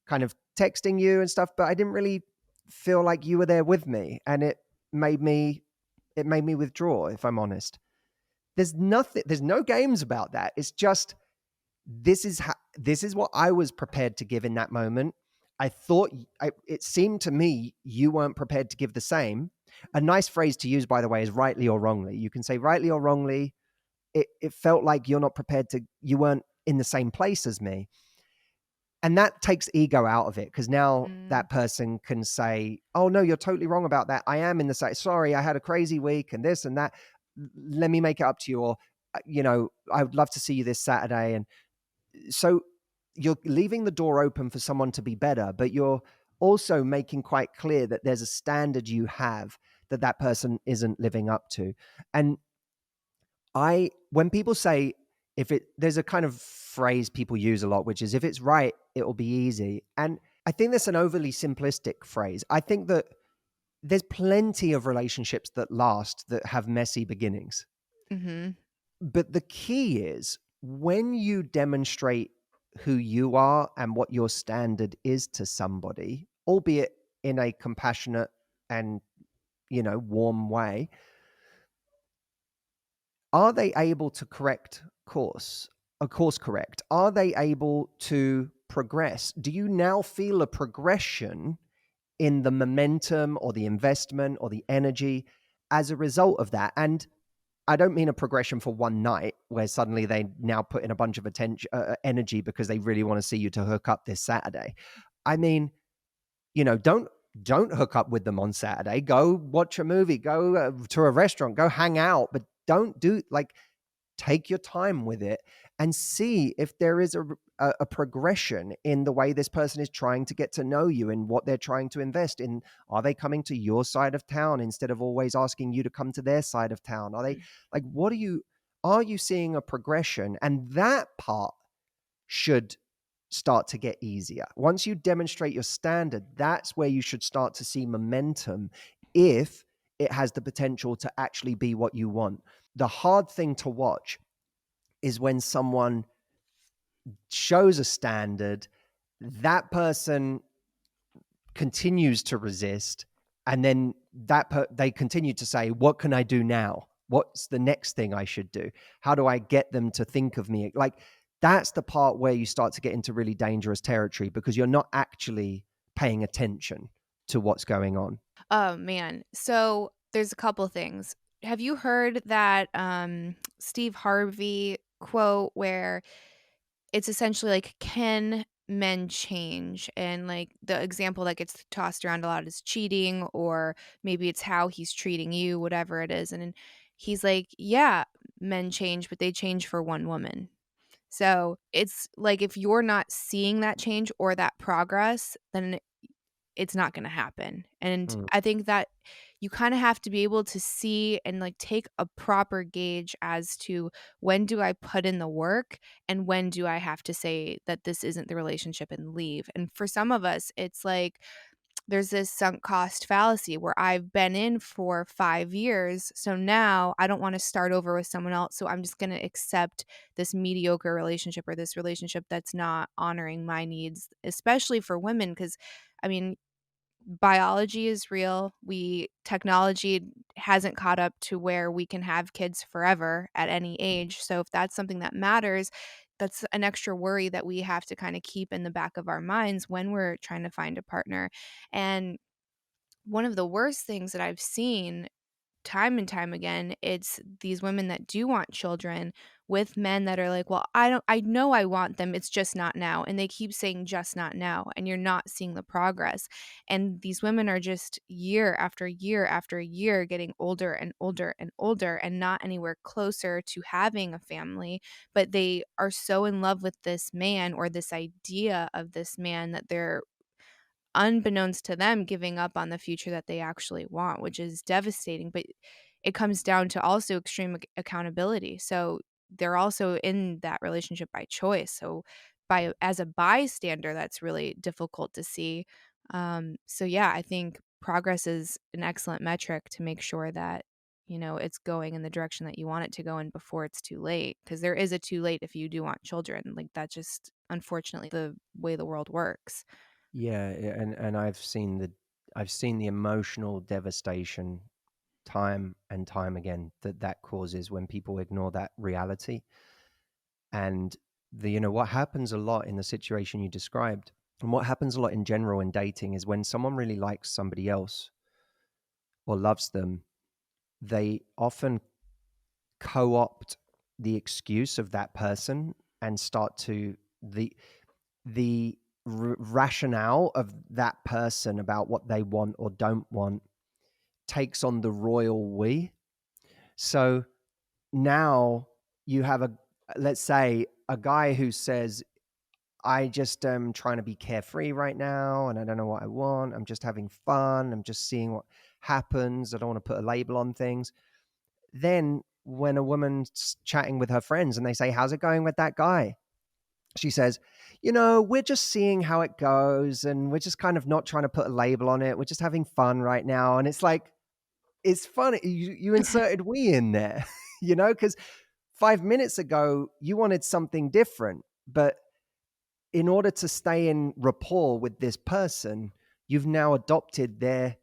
kind of texting you and stuff, but I didn't really feel like you were there with me, and it made me withdraw, if I'm honest. There's no games about that. It's just, this is what I was prepared to give in that moment. It seemed to me you weren't prepared to give the same. A nice phrase to use, by the way, is rightly or wrongly. You can say rightly or wrongly. It felt like you weren't in the same place as me. And that takes ego out of it, because now that person can say, oh no, you're totally wrong about that. I am in the same, sorry, I had a crazy week and this and that. Let me make it up to you. Or, I would love to see you this Saturday. And so you're leaving the door open for someone to be better, but you're also making quite clear that there's a standard you have that person isn't living up to. And when people say, there's a kind of phrase people use a lot, which is, if it's right, it will be easy. And I think that's an overly simplistic phrase. I think that there's plenty of relationships that last that have messy beginnings. Mm-hmm. But the key is, when you demonstrate who you are and what your standard is to somebody, albeit in a compassionate and, warm way, are they able to course correct? Are they able to progress? Do you now feel a progression in the momentum or the investment or the energy as a result of that? And I don't mean a progression for one night where suddenly they now put in a bunch of energy because they really want to see you to hook up this Saturday. I mean, don't hook up with them on Saturday. Go watch a movie, go to a restaurant, go hang out, but don't take your time with it and see if there is a progression in the way this person is trying to get to know you and what they're trying to invest in. Are they coming to your side of town instead of always asking you to come to their side of town? Are they are you seeing a progression? And that part should start to get easier. Once you demonstrate your standard, that's where you should start to see momentum if it has the potential to actually be what you want. The hard thing to watch is when someone shows a standard, that person continues to resist, and then they continue to say, what can I do now? What's the next thing I should do? How do I get them to think of me? Like, that's the part where you start to get into really dangerous territory, because you're not actually paying attention to what's going on. Oh man. So there's a couple things. Have you heard that Steve Harvey quote where it's essentially like, can men change? And like the example that gets tossed around a lot is cheating, or maybe it's how he's treating you, whatever it is. And then he's like, yeah, men change, but they change for one woman. So it's like, if you're not seeing that change or that progress, then it's not gonna happen. And Mm. I think that you kinda have to be able to see and, like, take a proper gauge as to, when do I put in the work and when do I have to say that this isn't the relationship and leave. And for some of us, it's like there's this sunk cost fallacy where I've been in for 5 years, so now I don't wanna start over with someone else, so I'm just gonna accept this mediocre relationship, or this relationship that's not honoring my needs, especially for women. Because I mean, biology is real. Technology hasn't caught up to where we can have kids forever at any age. So if that's something that matters, that's an extra worry that we have to kind of keep in the back of our minds when we're trying to find a partner. And one of the worst things that I've seen time and time again, it's these women that do want children with men that are like, "Well, I know I want them, it's just not now." And they keep saying just not now, and you're not seeing the progress. And these women are just year after year after year getting older and older and older and not anywhere closer to having a family, but they are so in love with this man or this idea of this man that they're, unbeknownst to them, giving up on the future that they actually want, which is devastating. But it comes down to also extreme accountability. So they're also in that relationship by choice. So by as a bystander, that's really difficult to see. So yeah, I think progress is an excellent metric to make sure that, it's going in the direction that you want it to go in before it's too late. Because there is a too late if you do want children. Like, that's just unfortunately the way the world works. Yeah, and I've seen the emotional devastation time and time again that causes when people ignore that reality. And what happens a lot in the situation you described, and what happens a lot in general in dating, is when someone really likes somebody else or loves them, they often co-opt the excuse of that person and start to the rationale of that person about what they want or don't want takes on the royal we. So now you have let's say a guy who says, I just am trying to be carefree right now, and I don't know what I want. I'm just having fun. I'm just seeing what happens. I don't want to put a label on things. Then when a woman's chatting with her friends and they say, how's it going with that guy? She says, we're just seeing how it goes, and we're just kind of not trying to put a label on it. We're just having fun right now. And it's like, it's funny. You inserted we in there, because 5 minutes ago, you wanted something different. But in order to stay in rapport with this person, you've now adopted their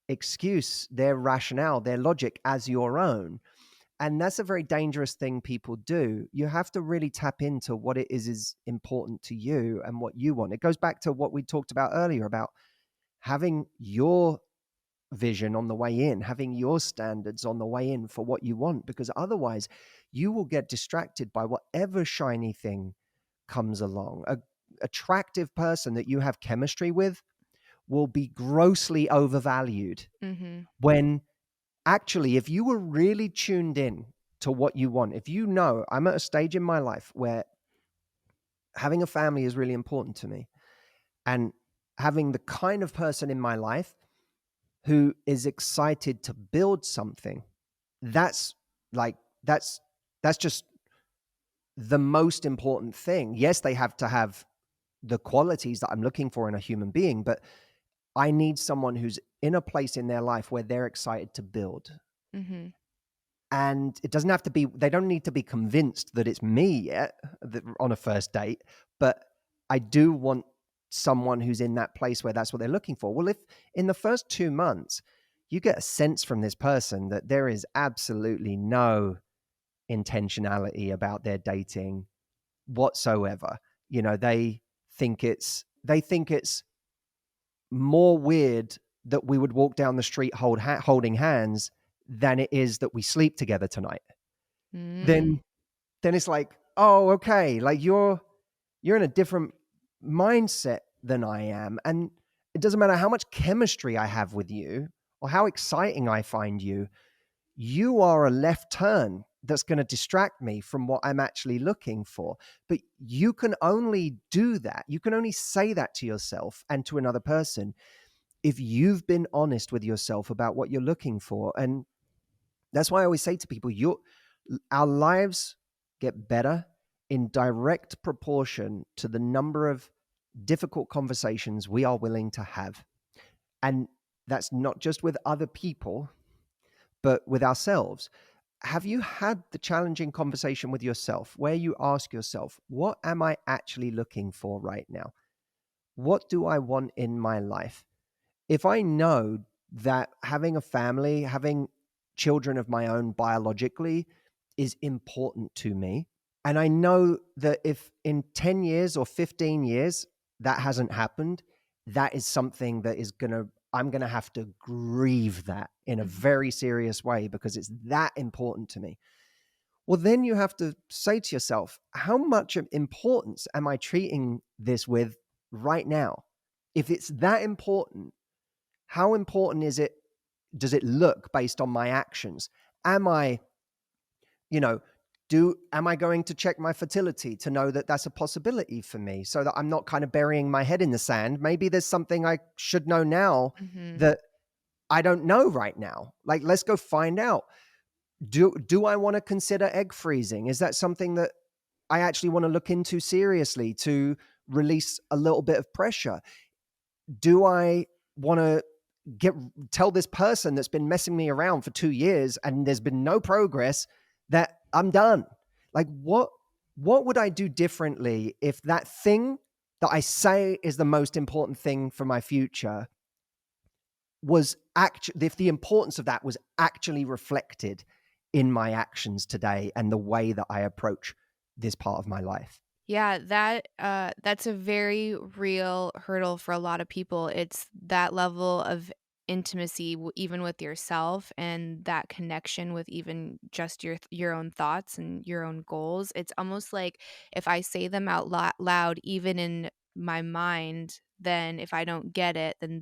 excuse, their rationale, their logic as your own. And that's a very dangerous thing people do. You have to really tap into what it is important to you and what you want. It goes back to what we talked about earlier about having your vision on the way in, having your standards on the way in for what you want, because otherwise you will get distracted by whatever shiny thing comes along. A attractive person that you have chemistry with will be grossly overvalued, Mhm. when actually, if you were really tuned in to what you want, if I'm at a stage in my life where having a family is really important to me, and having the kind of person in my life who is excited to build something, that's like, that's just the most important thing. Yes, they have to have the qualities that I'm looking for in a human being, but I need someone who's in a place in their life where they're excited to build. Mhm. And it doesn't have to be, they don't need to be convinced that it's me yet on a first date, but I do want someone who's in that place where that's what they're looking for. Well, if in the first 2 months you get a sense from this person that there is absolutely no intentionality about their dating whatsoever, they think it's more weird that we would walk down the street holding hands than it is that we sleep together tonight. Mm. Then it's like, oh, okay, like you're in a different mindset than I am, and it doesn't matter how much chemistry I have with you or how exciting I find you. You are a left turn that's going to distract me from what I'm actually looking for. But you can only do that. You can only say that to yourself and to another person if you've been honest with yourself about what you're looking for. And that's why I always say to people, our lives get better in direct proportion to the number of difficult conversations we are willing to have. And that's not just with other people, but with ourselves. Have you had the challenging conversation with yourself where you ask yourself, what am I actually looking for right now? What do I want in my life? If I know that having a family, having children of my own biologically is important to me, and I know that if in 10 years or 15 years that hasn't happened, that is something that I'm going to have to grieve that in a Mhm. very serious way because it's that important to me. Well, then you have to say to yourself, how much of importance am I treating this with right now? If it's that important, how important does it look based on my actions? Am I, you know, am I going to check my fertility to know that that's a possibility for me so that I'm not kind of burying my head in the sand? Maybe there's something I should know now Mhm. that I don't know right now. Like, let's go find out. Do I want to consider egg freezing? Is that something that I actually want to look into seriously to release a little bit of pressure? Do I want to tell this person that's been messing me around for 2 years and there's been no progress that I'm done? Like, what would I do differently if that thing that I say is the most important thing for my future was actually, if the importance of that was actually reflected in my actions today and the way that I approach this part of my life? Yeah, that's a very real hurdle for a lot of people. It's that level of intimacy even with yourself and that connection with even just your own thoughts and your own goals. It's almost like if I say them out loud even in my mind, then if I don't get it, then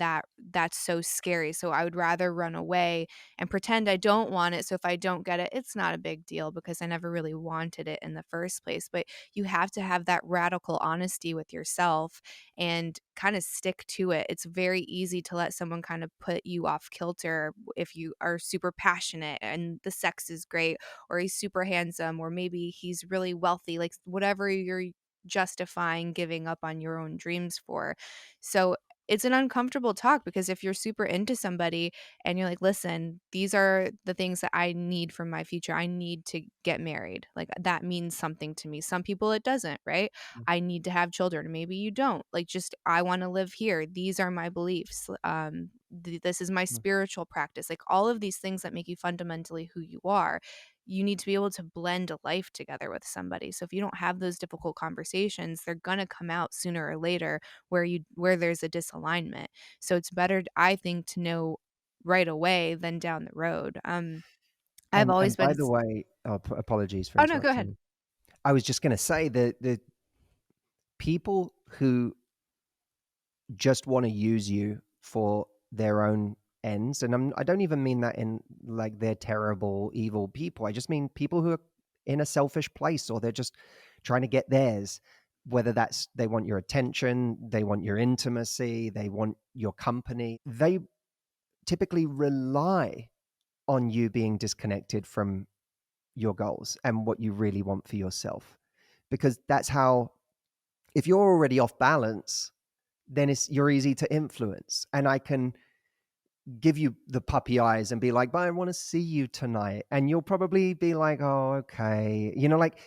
that's so scary. So I would rather run away and pretend I don't want it. So if I don't get it, it's not a big deal because I never really wanted it in the first place. But you have to have that radical honesty with yourself and kind of stick to it. It's very easy to let someone kind of put you off kilter if you are super passionate and the sex is great, or he's super handsome, or maybe he's really wealthy, like whatever you're justifying giving up on your own dreams for. So it's an uncomfortable talk because if you're super into somebody and you're like, listen, these are the things that I need from my future. I need to get married. Like that means something to me. Some people it doesn't, right? I need to have children. Maybe you don't. Like just I want to live here. These are my beliefs. This is my spiritual practice. Like all of these things that make you fundamentally who you are. You need to be able to blend a life together with somebody. So if you don't have those difficult conversations, they're going to come out sooner or later where there's a disalignment. So it's better, I think, to know right away than down the road. I've always And been by the s way, apologies for Oh, no, go ahead. interrupting. I was just going to say that the people who just want to use you for their own ends, and I don't even mean that in like they're terrible, evil people. I just mean people who are in a selfish place or they're just trying to get theirs. Whether that's they want your attention, they want your intimacy, they want your company. They typically rely on you being disconnected from your goals and what you really want for yourself, because that's how If you're already off balance, then you're easy to influence. And I can give you the puppy eyes and be like, but I want to see you tonight. And you'll probably be like, oh, okay. Like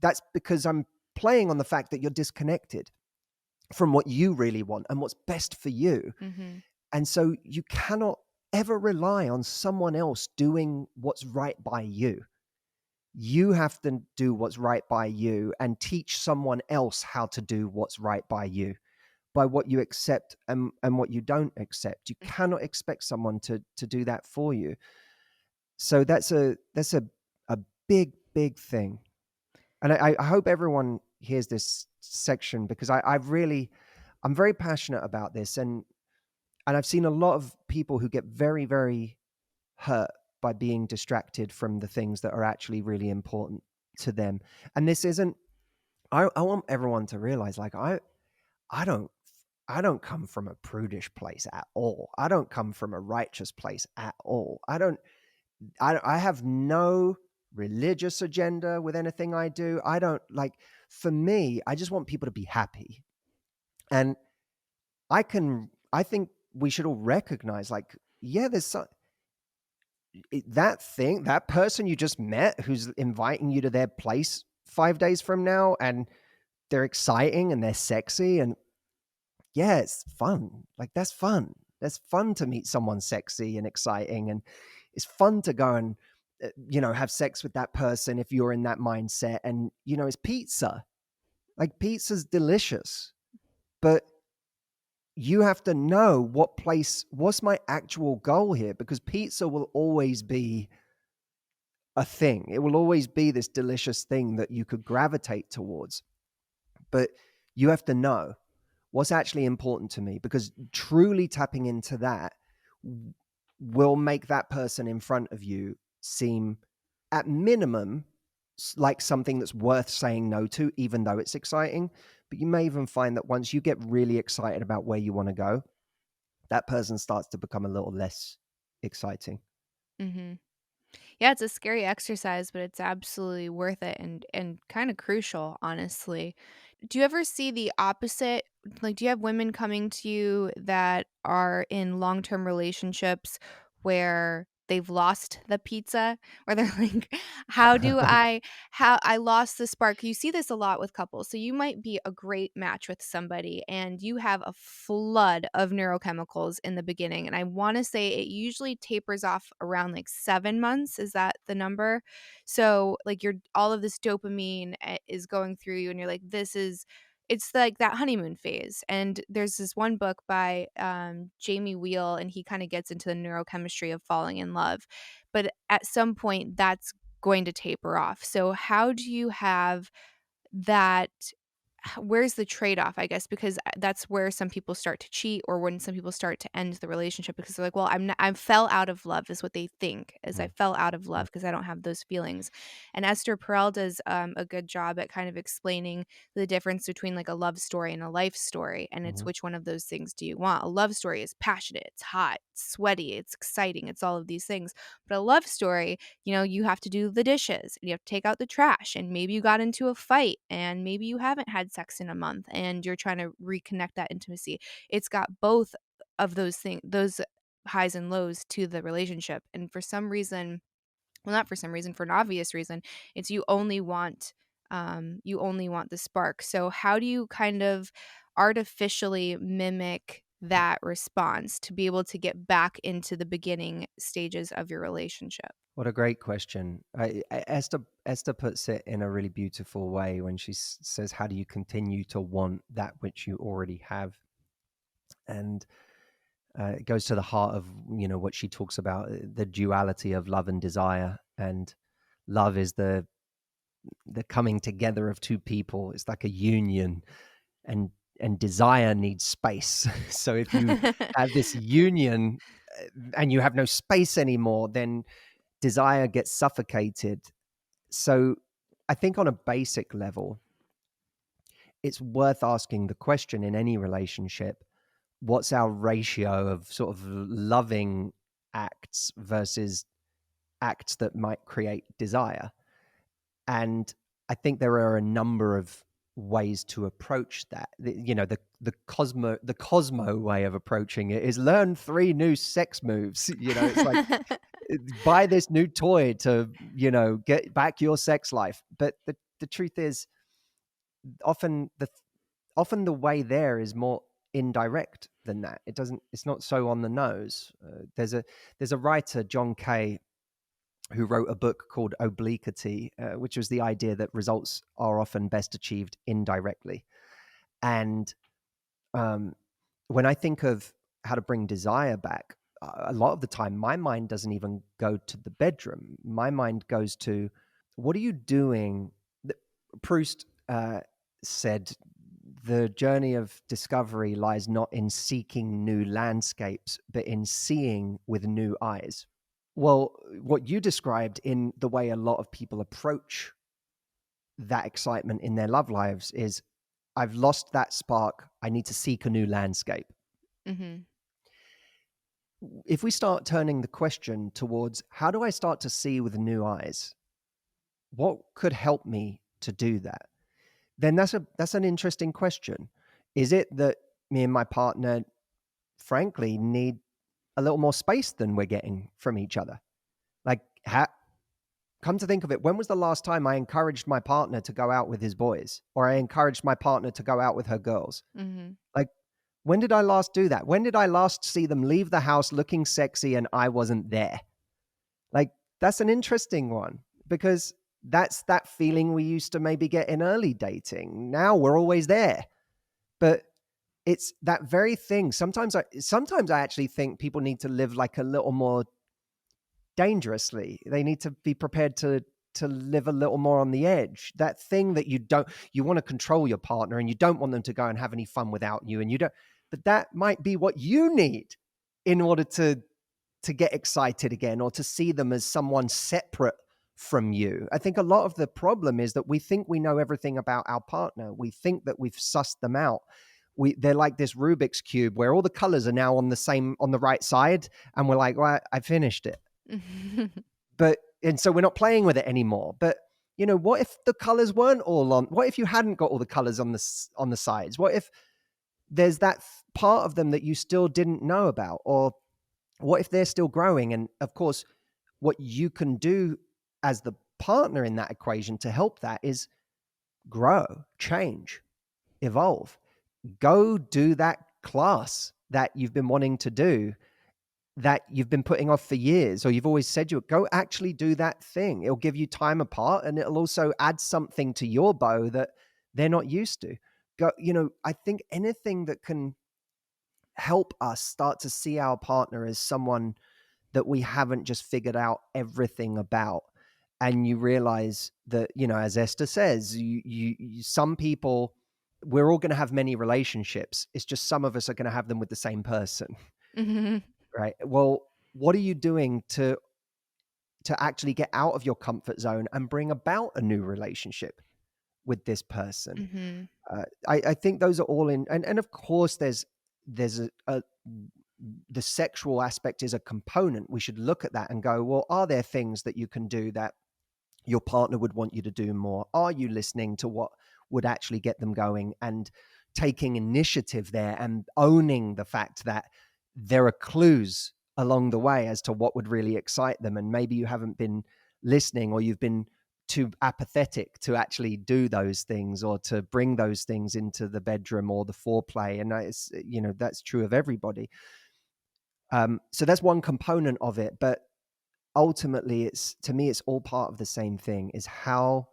that's because I'm playing on the fact that you're disconnected from what you really want and what's best for you. Mm-hmm. And so you cannot ever rely on someone else doing what's right by you. You have to do what's right by you and teach someone else how to do what's right by you, by what you accept and what you don't accept. You cannot expect someone to do that for you. So that's a big, big thing. And I hope everyone hears this section, because I'm very passionate about this. And I've seen a lot of people who get very, very hurt by being distracted from the things that are actually really important to them. And this isn't, I want everyone to realize, like, I don't come from a prudish place at all. I don't come from a righteous place at all. I have no religious agenda with anything I do. I don't like, for me, I just want people to be happy. And I think we should all recognize, like, yeah, there's that person you just met who's inviting you to their place 5 days from now, and they're exciting and they're sexy, and yeah, it's fun. Like, that's fun. That's fun to meet someone sexy and exciting, and it's fun to go and have sex with that person if you're in that mindset. And it's pizza. Like, pizza's delicious, but you have to know what's my actual goal here, because pizza will always be a thing. It will always be this delicious thing that you could gravitate towards. But you have to know what's actually important to me, because truly tapping into that will make that person in front of you seem, at minimum, like something that's worth saying no to, even though it's exciting. But you may even find that once you get really excited about where you want to go, that person starts to become a little less exciting. Mm-hmm. Yeah, it's a scary exercise, but it's absolutely worth it and kind of crucial, honestly. Do you ever see the opposite? Like, do you have women coming to you that are in long-term relationships where they've lost the pizza, where they're like, how I lost the spark? You see this a lot with couples. So you might be a great match with somebody and you have a flood of neurochemicals in the beginning. And I want to say it usually tapers off around like 7 months. Is that the number? So like all of this dopamine is going through you and you're like, it's like that honeymoon phase. And there's this one book by Jamie Wheel, and he kind of gets into the neurochemistry of falling in love. But at some point, that's going to taper off. So how do you have that? Where's the trade-off, I guess, because that's where some people start to cheat, or when some people start to end the relationship because they're like, well, I fell out of love is what they think, is I fell out of love because I don't have those feelings. And Esther Perel does a good job at kind of explaining the difference between like a love story and a life story. And it's which one of those things do you want? A love story is passionate, it's hot, it's sweaty, it's exciting, it's all of these things. But a love story, you have to do the dishes and you have to take out the trash, and maybe you got into a fight, and maybe you haven't had sex in a month and you're trying to reconnect that intimacy. It's got both of those things, those highs and lows to the relationship. And for some reason, well, not for some reason, for an obvious reason, it's you only want the spark. So how do you kind of artificially mimic that response to be able to get back into the beginning stages of your relationship? What a great question. Esther puts it in a really beautiful way when she says, how do you continue to want that which you already have? And it goes to the heart of what she talks about, the duality of love and desire. And love is the coming together of two people. It's like a union, and desire needs space. So if you have this union and you have no space anymore, then desire gets suffocated. So I think on a basic level, it's worth asking the question in any relationship, what's our ratio of sort of loving acts versus acts that might create desire? And I think there are a number of ways to approach that. The Cosmo way of approaching it is learn 3 new sex moves. It's like buy this new toy to get back your sex life. But the truth is, often the way there is more indirect than that. It's not so on the nose. There's a writer, John Kay, who wrote a book called Obliquity, which was the idea that results are often best achieved indirectly. And when I think of how to bring desire back, a lot of the time my mind doesn't even go to the bedroom. My mind goes to, what are you doing? Proust said, the journey of discovery lies not in seeking new landscapes, but in seeing with new eyes. Well, what you described in the way a lot of people approach that excitement in their love lives is, I've lost that spark. I need to seek a new landscape. Mm-hmm. If we start turning the question towards, how do I start to see with new eyes? What could help me to do that? Then that's an interesting question. Is it that me and my partner, frankly, need a little more space than we're getting from each other? Like, come to think of it, when was the last time I encouraged my partner to go out with his boys, or I encouraged my partner to go out with her girls? Mm-hmm. Like, when did I last do that? When did I last see them leave the house looking sexy and I wasn't there? Like, that's an interesting one, because that's that feeling we used to maybe get in early dating. Now we're always there. But it's that very thing. Sometimes I actually think people need to live like a little more dangerously. They need to be prepared to live a little more on the edge. That thing that you want to control your partner and you don't want them to go and have any fun without you, and you don't, but that might be what you need in order to get excited again, or to see them as someone separate from you. I think a lot of the problem is that we think we know everything about our partner. We think that we've sussed them out. They're like this Rubik's cube where all the colors are now on the right side, and we're like, well, I finished it. And so we're not playing with it anymore. But what if the colors weren't all on? What if you hadn't got all the colors on the sides? What if there's that part of them that you still didn't know about? Or what if they're still growing? And of course, what you can do as the partner in that equation to help that is grow, change, evolve. Go do that class that you've been wanting to do, that you've been putting off for years, or you've always said you would. Go actually do that thing. It'll give you time apart, and it'll also add something to your bow that they're not used to. Go, I think anything that can help us start to see our partner as someone that we haven't just figured out everything about. And you realize that, as Esther says, some people, we're all going to have many relationships. It's just some of us are going to have them with the same person. Mm-hmm. Right. Well, what are you doing to actually get out of your comfort zone and bring about a new relationship with this person? Mm-hmm. I think those are all in, and of course there's the sexual aspect is a component. We should look at that and go, well, are there things that you can do that your partner would want you to do more? Are you listening to what would actually get them going, and taking initiative there, and owning the fact that there are clues along the way as to what would really excite them? And maybe you haven't been listening, or you've been too apathetic to actually do those things, or to bring those things into the bedroom or the foreplay. And it's, that's true of everybody. So that's one component of it. But ultimately, to me, it's all part of the same thing, is how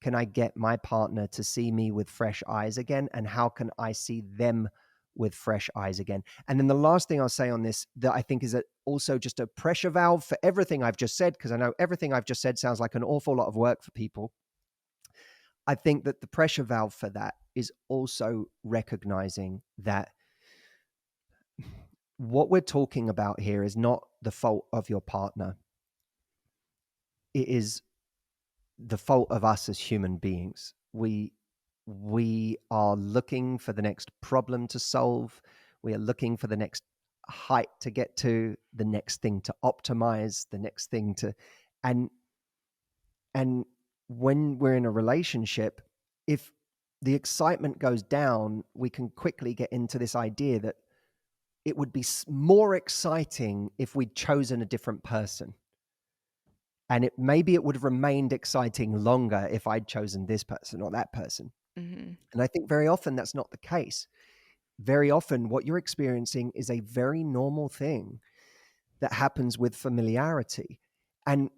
can I get my partner to see me with fresh eyes again? And how can I see them with fresh eyes again? And then the last thing I'll say on this, that I think is also just a pressure valve for everything I've just said, because I know everything I've just said sounds like an awful lot of work for people. I think that the pressure valve for that is also recognizing that what we're talking about here is not the fault of your partner. It is the fault of us as human beings. We are looking for the next problem to solve. We are looking for the next height to get to, the next thing to optimize, the next thing to, and when we're in a relationship, if the excitement goes down, we can quickly get into this idea that it would be more exciting if we'd chosen a different person. And maybe it would have remained exciting longer if I'd chosen this person or that person. Mhm. And I think very often that's not the case. Very often what you're experiencing is a very normal thing that happens with familiarity. And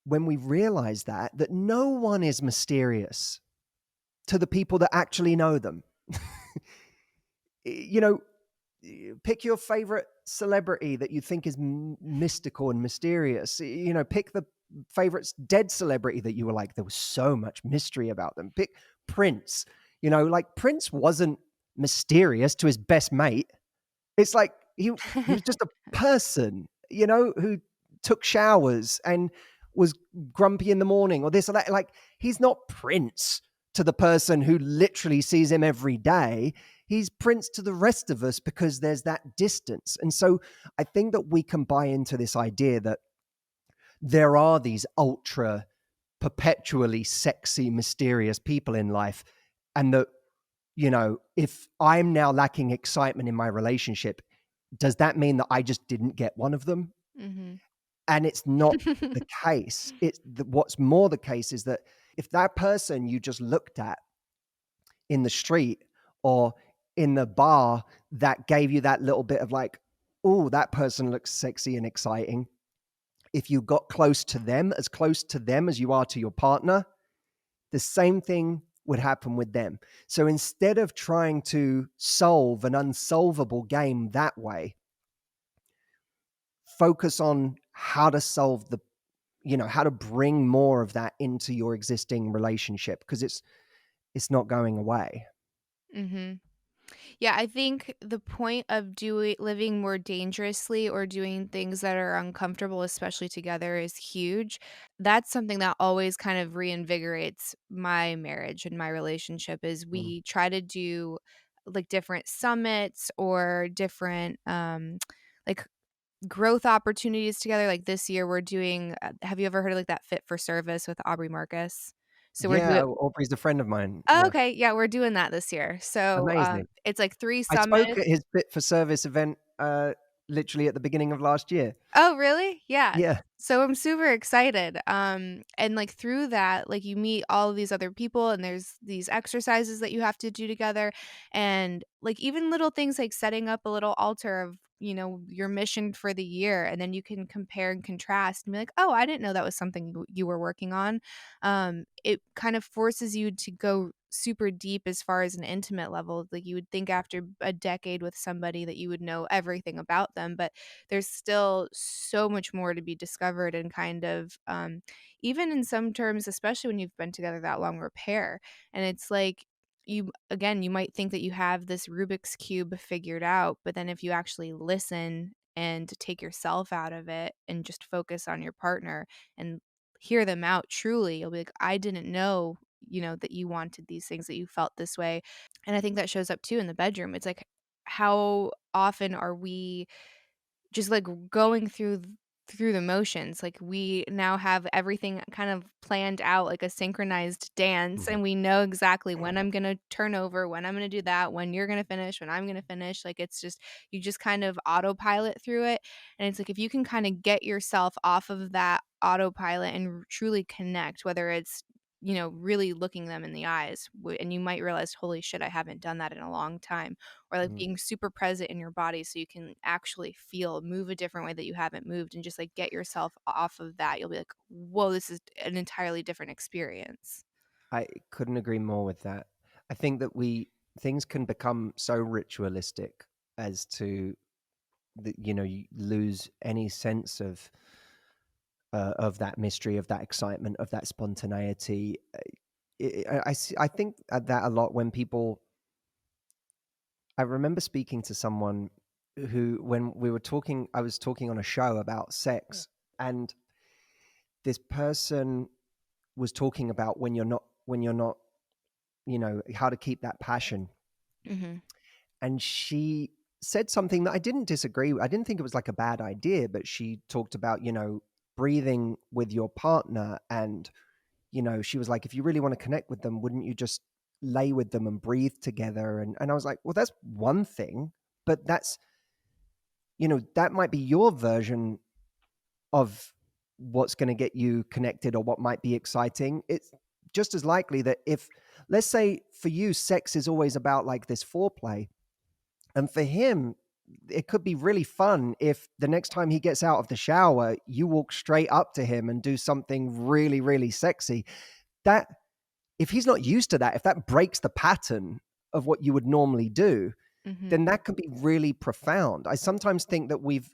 when we realize that no one is mysterious to the people that actually know them. You know, pick your favorite celebrity that you think is mystical and mysterious. You know, pick the favorite dead celebrity that you were like, there was so much mystery about them. Pick Prince. You know, like Prince wasn't mysterious to his best mate. It's like he was just a person, you know, who took showers and was grumpy in the morning or this or that. Like, he's not Prince to the person who literally sees him every day. He's Prince to the rest of us because there's that distance. And so I think that we can buy into this idea that there are these ultra perpetually sexy, mysterious people in life. And that, you know, if I'm now lacking excitement in my relationship, does that mean that I just didn't get one of them? Mhm. And it's not the case. What's more the case is that if that person you just looked at in the street or in the bar that gave you that little bit of like, oh, that person looks sexy and exciting. If you got close to them as you are to your partner, the same thing would happen with them. So instead of trying to solve an unsolvable game that way, focus on how to solve how to bring more of that into your existing relationship, because it's not going away. Mhm. Yeah, I think the point of doing living more dangerously or doing things that are uncomfortable, especially together, is huge. That's something that always kind of reinvigorates my marriage and my relationship is Mm. we try to do like different summits or different like growth opportunities together. Like this year we're doing have you ever heard of like that Fit for Service with Aubrey Marcus? So we're Yeah, doing Aubrey's a friend of mine. Oh, Yeah, okay, yeah, we're doing that this year. So, amazing. it's like 3 I spoke summits. at his Fit for Service event, literally at the beginning of last year. Oh, really? Yeah. Yeah. So I'm super excited. And like through that, like you meet all of these other people and there's these exercises that you have to do together. And like even little things like setting up a little altar of, your mission for the year. And then you can compare and contrast and be like, oh, I didn't know that was something you were working on. It kind of forces you to go super deep as far as an intimate level. Like you would think after a decade with somebody that you would know everything about them, but there's still so much more to be discovered and kind of even in some terms, especially when you've been together that long, repair. And it's like you might think that you have this Rubik's cube figured out, but then if you actually listen and take yourself out of it and just focus on your partner and hear them out truly, you'll be like, I didn't know, that you wanted these things, that you felt this way. And I think that shows up too in the bedroom. It's like, how often are we just, like, going through the motions? Like, we now have everything kind of planned out like a synchronized dance, Mhm. and we know exactly when I'm gonna turn over, when I'm gonna do that, when you're gonna finish, when I'm gonna finish. Like, it's just you just kind of autopilot through it, and it's like, if you can kinda get yourself off of that autopilot and truly connect, whether it's, really looking them in the eyes, and you might realize, "Holy shit, I haven't done that in a long time." Or like Mm. being super present in your body so you can actually feel, move a different way that you haven't moved and just like get yourself off of that. You'll be like, whoa, this is an entirely different experience. I couldn't agree more with that. I think that things can become so ritualistic as to you lose any sense of that mystery, of that excitement, of that spontaneity. I think that a lot when people. I remember speaking to someone who, when we were talking, I was talking on a show about sex, and this person was talking about when you're not, how to keep that passion. Hmm. And she said something that I didn't disagree with. I didn't think it was like a bad idea, but she talked about, breathing with your partner. And, she was like, if you really want to connect with them, wouldn't you just lay with them and breathe together. And I was like, well, that's one thing, but that's, that might be your version of what's going to get you connected or what might be exciting. It's just as likely that if, let's say for you, sex is always about like this foreplay, and for him, it could be really fun if the next time he gets out of the shower, you walk straight up to him and do something really, really sexy. That, if he's not used to that, if that breaks the pattern of what you would normally do, then that can be really profound. I sometimes think that we've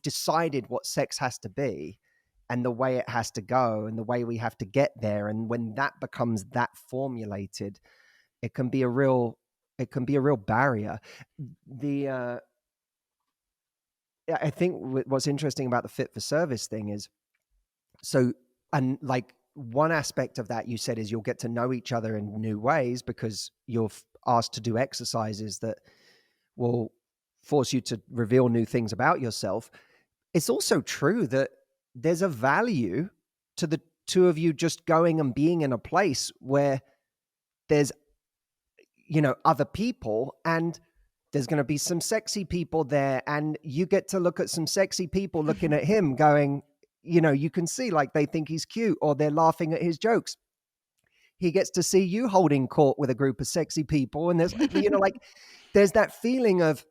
decided what sex has to be and the way it has to go and the way we have to get there. And when that becomes that formulated, it can be a real barrier. I think what's interesting about the fit for service thing is, so, and like one aspect of that you said is you'll get to know each other in new ways because you're asked to do exercises that will force you to reveal new things about yourself. It's also true that there's a value to the two of you just going and being in a place where there's, other people, and there's going to be some sexy people there, and you get to look at some sexy people looking at him going, you can see like they think he's cute or they're laughing at his jokes. He gets to see you holding court with a group of sexy people. And there's, like there's that feeling of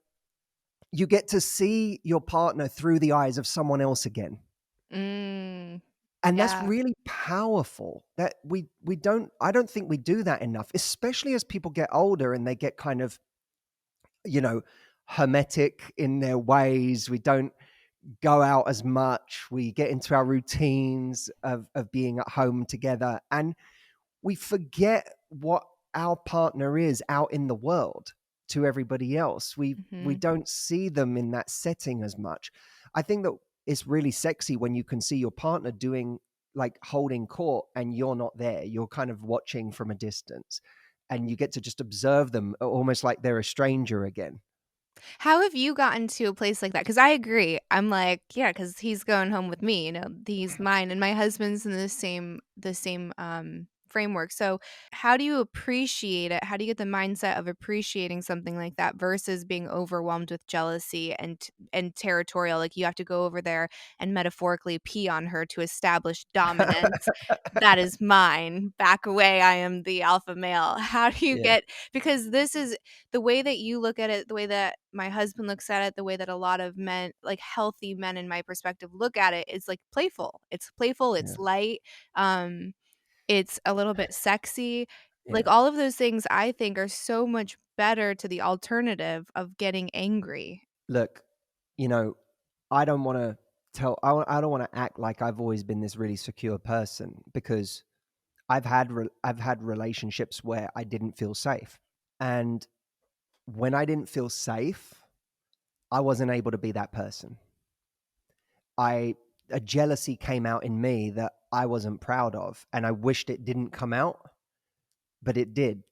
you get to see your partner through the eyes of someone else again. And that's really powerful that I don't think we do that enough, especially as people get older and they get kind of, hermetic in their ways. We don't go out as much. We get into our routines of being at home together, and we forget what our partner is out in the world to everybody else. We don't see them in that setting as much. I think that it's really sexy when you can see your partner doing like holding court and you're not there. You're kind of watching from a distance and you get to just observe them almost like they're a stranger again. How have you gotten to a place like that? Because I agree. I'm like, yeah, because he's going home with me, he's mine, and my husband's in the same framework. So how do you appreciate it? How do you get the mindset of appreciating something like that versus being overwhelmed with jealousy and territorial? Like you have to go over there and metaphorically pee on her to establish dominance. That is mine. Back away. I am the alpha male. How do you Yeah. get, because this is the way that you look at it, the way that my husband looks at it, the way that a lot of men, like healthy men in my perspective, look at it is like playful. It's playful, it's light, it's a little bit sexy. Like Yeah. all of those things I think are so much better to the alternative of getting angry. Look, I don't want to I don't want to act like I've always been this really secure person, because I've had relationships where I didn't feel safe. And when I didn't feel safe, I wasn't able to be that person. A jealousy came out in me that I wasn't proud of, and I wished it didn't come out, but it did.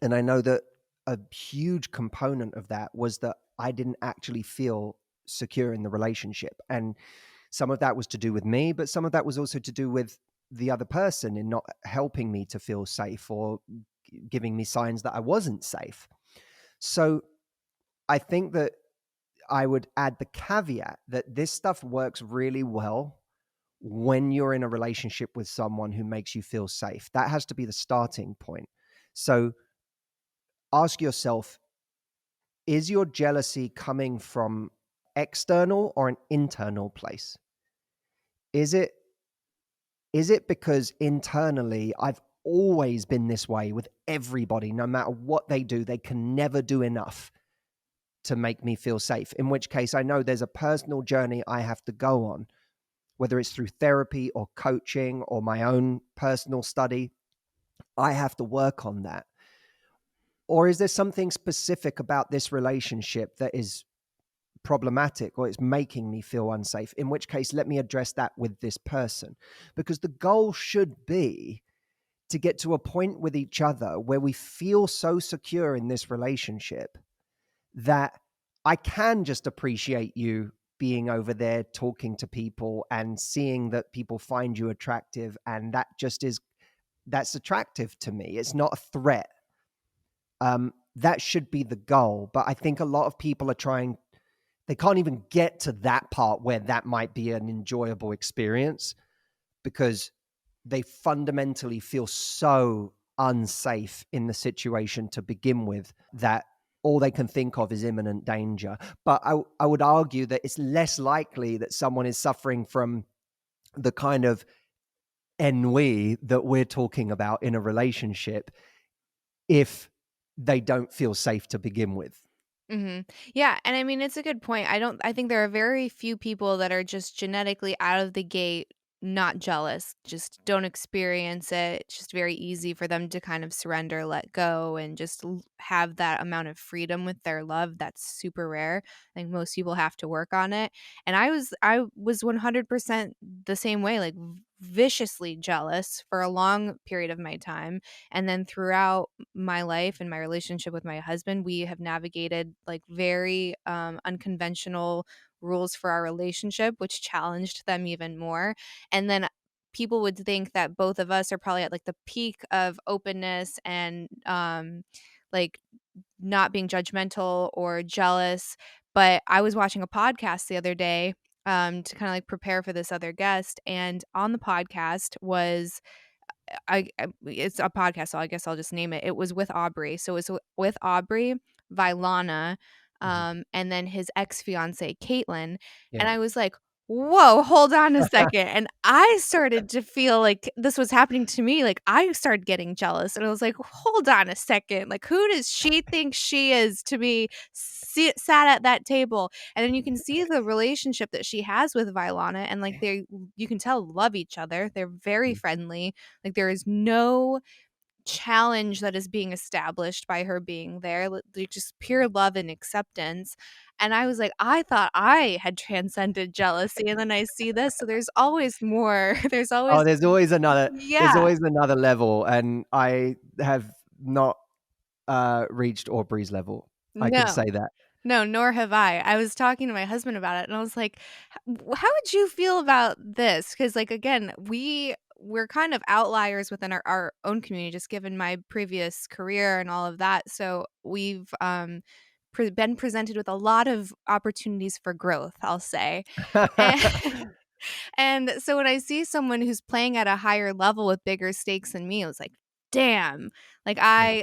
And I know that a huge component of that was that I didn't actually feel secure in the relationship. And some of that was to do with me, but some of that was also to do with the other person in not helping me to feel safe or giving me signs that I wasn't safe. So I think that I would add the caveat that this stuff works really well when you're in a relationship with someone who makes you feel safe. That has to be the starting point. So ask yourself, is your jealousy coming from external or an internal place? Is it because internally I've always been this way with everybody, no matter what they do, they can never do enough to make me feel safe, in which case I know there's a personal journey I have to go on, whether it's through therapy or coaching or my own personal study. I have to work on that. Or is there something specific about this relationship that is problematic or it's making me feel unsafe? In which case, let me address that with this person. Because the goal should be to get to a point with each other where we feel so secure in this relationship that I can just appreciate you being over there talking to people and seeing that people find you attractive. And that's attractive to me. It's not a threat. That should be the goal. But I think a lot of people are trying, they can't even get to that part where that might be an enjoyable experience because they fundamentally feel so unsafe in the situation to begin with that all they can think of is imminent danger. But I would argue that it's less likely that someone is suffering from the kind of ennui that we're talking about in a relationship if they don't feel safe to begin with. Yeah, and I mean, it's a good point. I think there are very few people that are just genetically out of the gate not jealous, just don't experience it. It's just very easy for them to kind of surrender, let go, and just have that amount of freedom with their love. That's super rare. I think most people have to work on it. And I was 100% the same way, like viciously jealous for a long period of my time. And then throughout my life and my relationship with my husband, we have navigated like very unconventional rules for our relationship, which challenged them even more. And then people would think that both of us are probably at like the peak of openness and like not being judgmental or jealous. But I was watching a podcast the other day to kind of like prepare for this other guest. And on the podcast was it's a podcast, so I guess I'll just name it. It was with Aubrey. So it was with Aubrey, Vylana, Mhm. and then his ex-fiancée, Caitlin, and Yeah. I was like, "Whoa, hold on a second." And I started to feel like this was happening to me, like, I started getting jealous, and I was like, "Hold on a second, like, who does she think she is to be sat at that table?" And then you can see the relationship that she has with Vylana, and, like, you can tell love each other. They're very Mhm. friendly. Like, there is no challenge that is being established by her being there, like, just pure love and acceptance, and I was like, "I thought I had transcended jealousy," and then I see this, so there's always more. There's always Oh, there's Yeah. always another level, and I have not reached Aubrey's level. I can No. say that. No, nor have I. I was talking to my husband about it, and I was like, How would you feel about this?" Because, like, again, we're kind of outliers within our own community, just given my previous career and all of that. So we've been presented with a lot of opportunities for growth, I'll say. And and so when I see someone who's playing at a higher level with bigger stakes than me, I was like, "Damn." Like Yeah,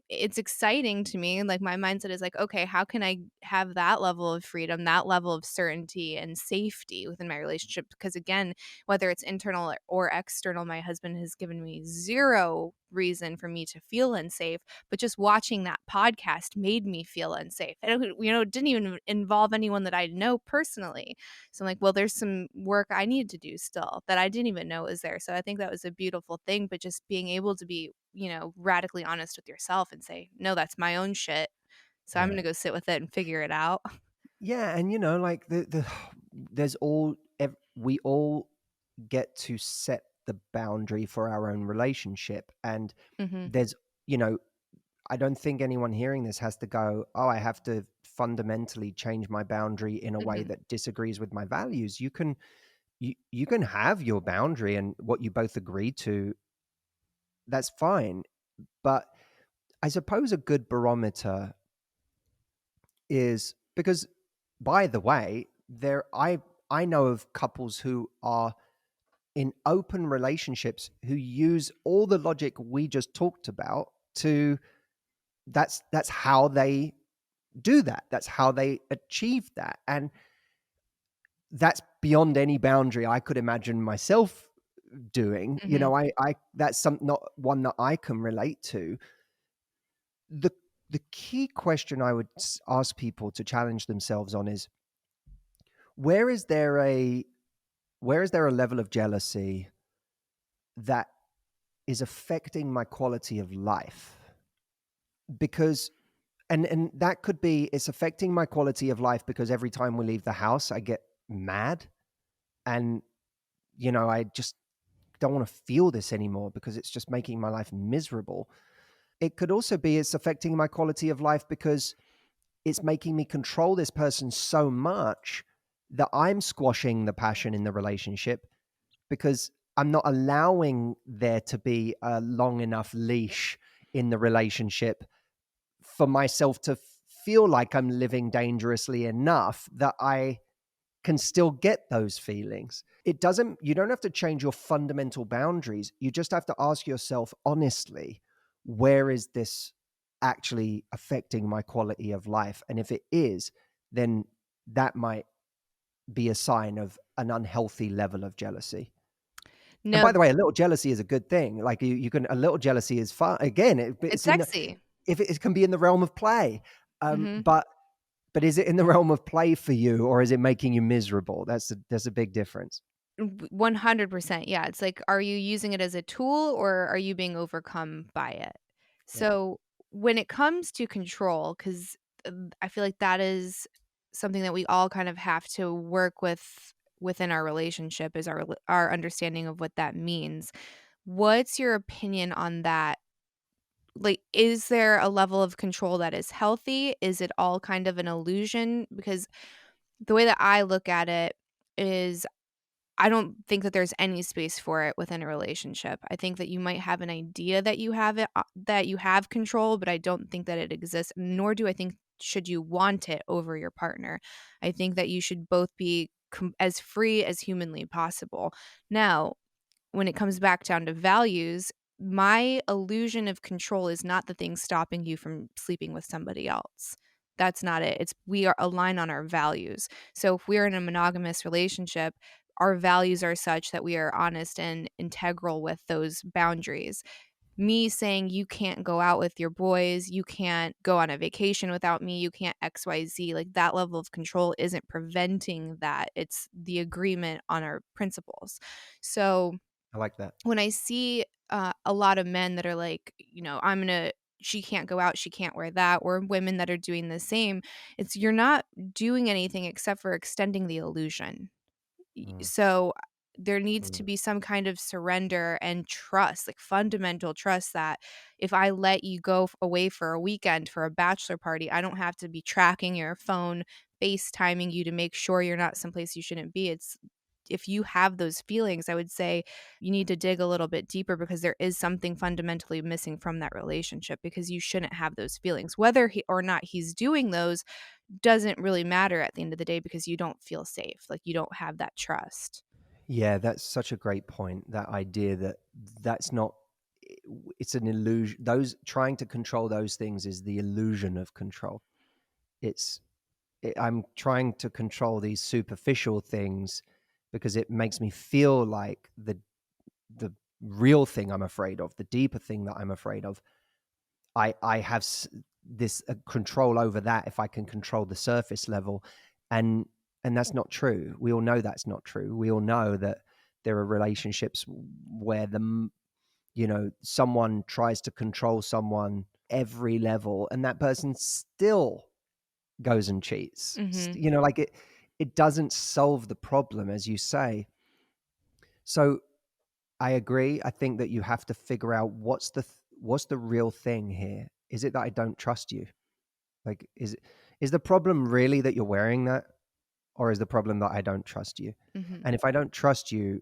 it's exciting to me. Like my mindset is like, "Okay, how can I have that level of freedom, that level of certainty and safety within my relationship?" Because again, whether it's internal or external, my husband has given me zero reason for me to feel unsafe, but just watching that podcast made me feel unsafe. And it didn't even involve anyone that I know personally. So I'm like, well, there's some work I need to do still that I didn't even know was there. So I think that was a beautiful thing, but just being able to be, radically honest with yourself and say, no, that's my own shit. So I'm going yeah. to go sit with it and figure it out. Yeah, and like there's we all get to set the boundary for our own relationship, and hmm there's you know I don't think anyone hearing this has to go, oh, I have to fundamentally change my boundary in a way hmm that disagrees with my values. You can have your boundary and what you both agree to, that's fine. But I suppose a good barometer is because, by the way, I know of couples who are in open relationships who use all the logic we just talked about to that's how they do that. That's how they achieve that. And that's beyond any boundary I could imagine myself doing. hmm I that's some not one that I can relate to. The the key question I would ask people to challenge themselves on is where is there a where is there a level of jealousy that is affecting my quality of life? Because and that could be it's affecting my quality of life because every time we leave the house I get mad and I just don't want to feel this anymore because it's just making my life miserable. It could also be it's affecting my quality of life because it's making me control this person so much that I'm squashing the passion in the relationship because I'm not allowing there to be a long enough leash in the relationship for myself to feel like I'm living dangerously enough that I can still get those feelings. You don't have to change your fundamental boundaries. You just have to ask yourself honestly, where is this actually affecting my quality of life? And if it is, then that might be a sign of an unhealthy level of jealousy. And No, by the way, a little jealousy is a good thing. Like a little jealousy is fun. Again, it's it's sexy. if it can be in the realm of play. Mhm. But is it in the realm of play for you, or is it making you miserable? There's a big difference. 100%. Yeah. It's like, are you using it as a tool or are you being overcome by it? Yeah. So when it comes to control, because I feel like that is something that we all kind of have to work with within our relationship is our understanding of what that means. What's your opinion on that? Like, is there a level of control that is healthy? Is it all kind of an illusion? Because the way that I look at it is I don't think that there's any space for it within a relationship. I think that you might have an idea that you have it, that you have control, but I don't think that it exists, nor do I think should you want it over your partner. I think that you should both be as free as humanly possible. Now, when it comes back down to values, my illusion of control is not the thing stopping you from sleeping with somebody else. That's not it. It's we are aligned on our values. So if we're in a monogamous relationship, our values are such that we are honest and integral with those boundaries. Me saying you can't go out with your boys, you can't go on a vacation without me, you can't XYZ, like that level of control isn't preventing that. It's the agreement on our principles. So I like that. when I see a lot of men that are like, she can't go out, she can't wear that, or women that are doing the same, it's you're not doing anything except for extending the illusion. Mm, So there needs to mm. be some kind of surrender and trust, like fundamental trust that if I let you go away for a weekend for a bachelor party, I don't have to be tracking your phone, FaceTiming you to make sure you're not someplace you shouldn't be. It's if you have those feelings, I would say you need to dig a little bit deeper because there is something fundamentally missing from that relationship because you shouldn't have those feelings. Whether he or not he's doing those doesn't really matter at the end of the day because you don't feel safe. Like you don't have that trust. Yeah, that's such a great point. That idea that that's not, it's an illusion. Those trying to control those things is the illusion of control. It's, I'm trying to control these superficial things because it makes me feel like the real thing I'm afraid of, the deeper thing that I'm afraid of, I have this control over that if I can control the surface level, and that's not true. We all know that's not true. We all know that there are relationships where someone tries to control someone every level, and that person still goes and cheats. Mhm. Like it doesn't solve the problem, as you say. So I agree. I think that you have to figure out what's the real thing here. Is it that I don't trust you? Like, is the problem really that you're wearing that, or is the problem that I don't trust you? Mhm. And if I don't trust you,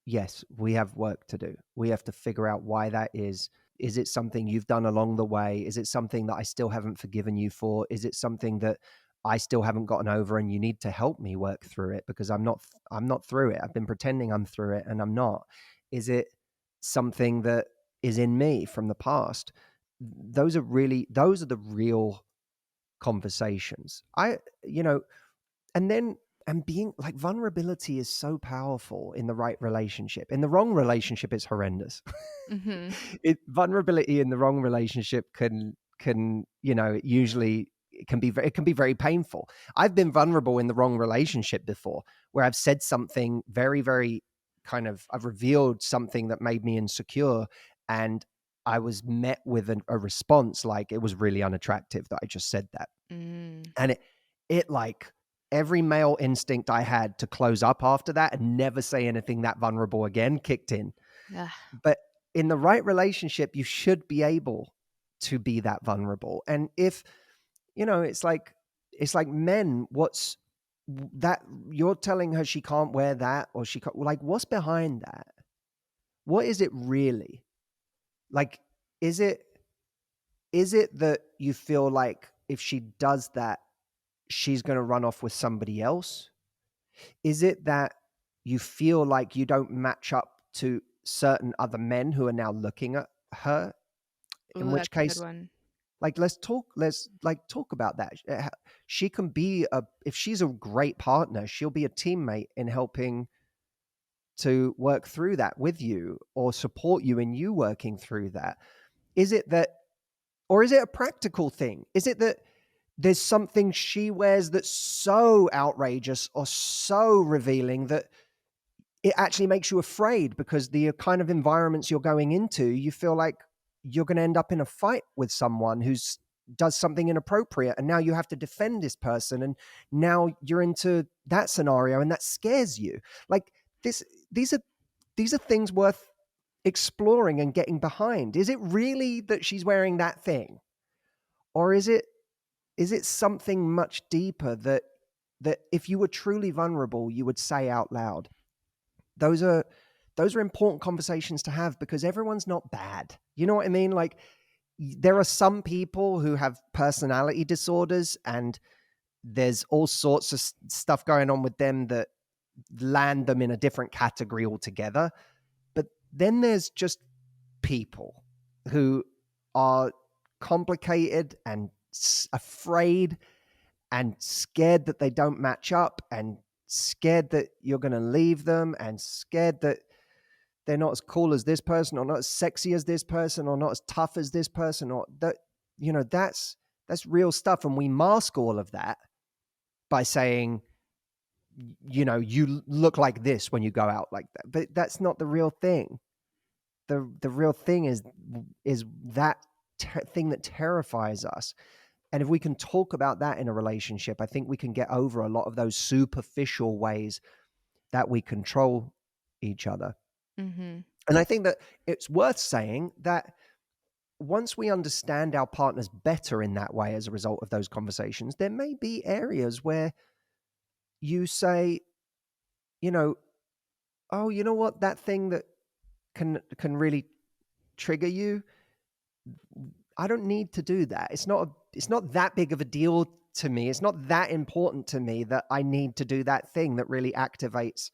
yes, we have work to do. We have to figure out why that is. Is it something you've done along the way? Is it something that I still haven't forgiven you for? Is it something that I still haven't gotten over and you need to help me work through it because I'm not through it. I've been pretending I'm through it and I'm not. Is it something that is in me from the past? Those are the real conversations. And then and being like, vulnerability is so powerful in the right relationship. In the wrong relationship, it's horrendous. Mhm. Vulnerability in the wrong relationship can usually it can be very painful. I've been vulnerable in the wrong relationship before, where I've said something very, very I've revealed something that made me insecure, and I was met with a response like it was really unattractive that I just said that. Mm. And it like every male instinct I had to close up after that and never say anything that vulnerable again kicked in. Ugh. But in the right relationship, you should be able to be that vulnerable. And if, it's like men, what's that you're telling her she can't wear that, or she can't, like, what's behind that? What is it really? Like, is it Is it that you feel like if she does that, she's going to run off with somebody else? Is it that you feel like you don't match up to certain other men who are now looking at her? In Ooh, which that's a good case, one. like, let's talk about that. She can be if she's a great partner, she'll be a teammate in helping to work through that with you or support you in you working through that. Is it that, or is it a practical thing? Is it that there's something she wears that's so outrageous or so revealing that it actually makes you afraid because the kind of environments you're going into, you feel like you're going to end up in a fight with someone who's does something inappropriate, and now you have to defend this person, and now you're into that scenario and that scares you. Like this these are these are things worth exploring and getting behind. Is it really that she's wearing that thing, or is it something much deeper that if you were truly vulnerable you would say out loud? Those are important conversations to have because everyone's not bad. You know what I mean? Like there are some people who have personality disorders and there's all sorts of stuff going on with them that land them in a different category altogether. But then there's just people who are complicated and afraid and scared that they don't match up and scared that you're going to leave them and scared that they're not as cool as this person or not as sexy as this person or not as tough as this person or that, that's real stuff. And we mask all of that by saying, you look like this when you go out like that, but that's not the real thing. The real thing is that thing that terrifies us. And if we can talk about that in a relationship, I think we can get over a lot of those superficial ways that we control each other. Mhm. And I think that it's worth saying that once we understand our partners better in that way as a result of those conversations, there may be areas where you say, you know, oh, you know what, that thing that can really trigger you, I don't need to do that. It's not that big of a deal to me. It's not that important to me that I need to do that thing that really activates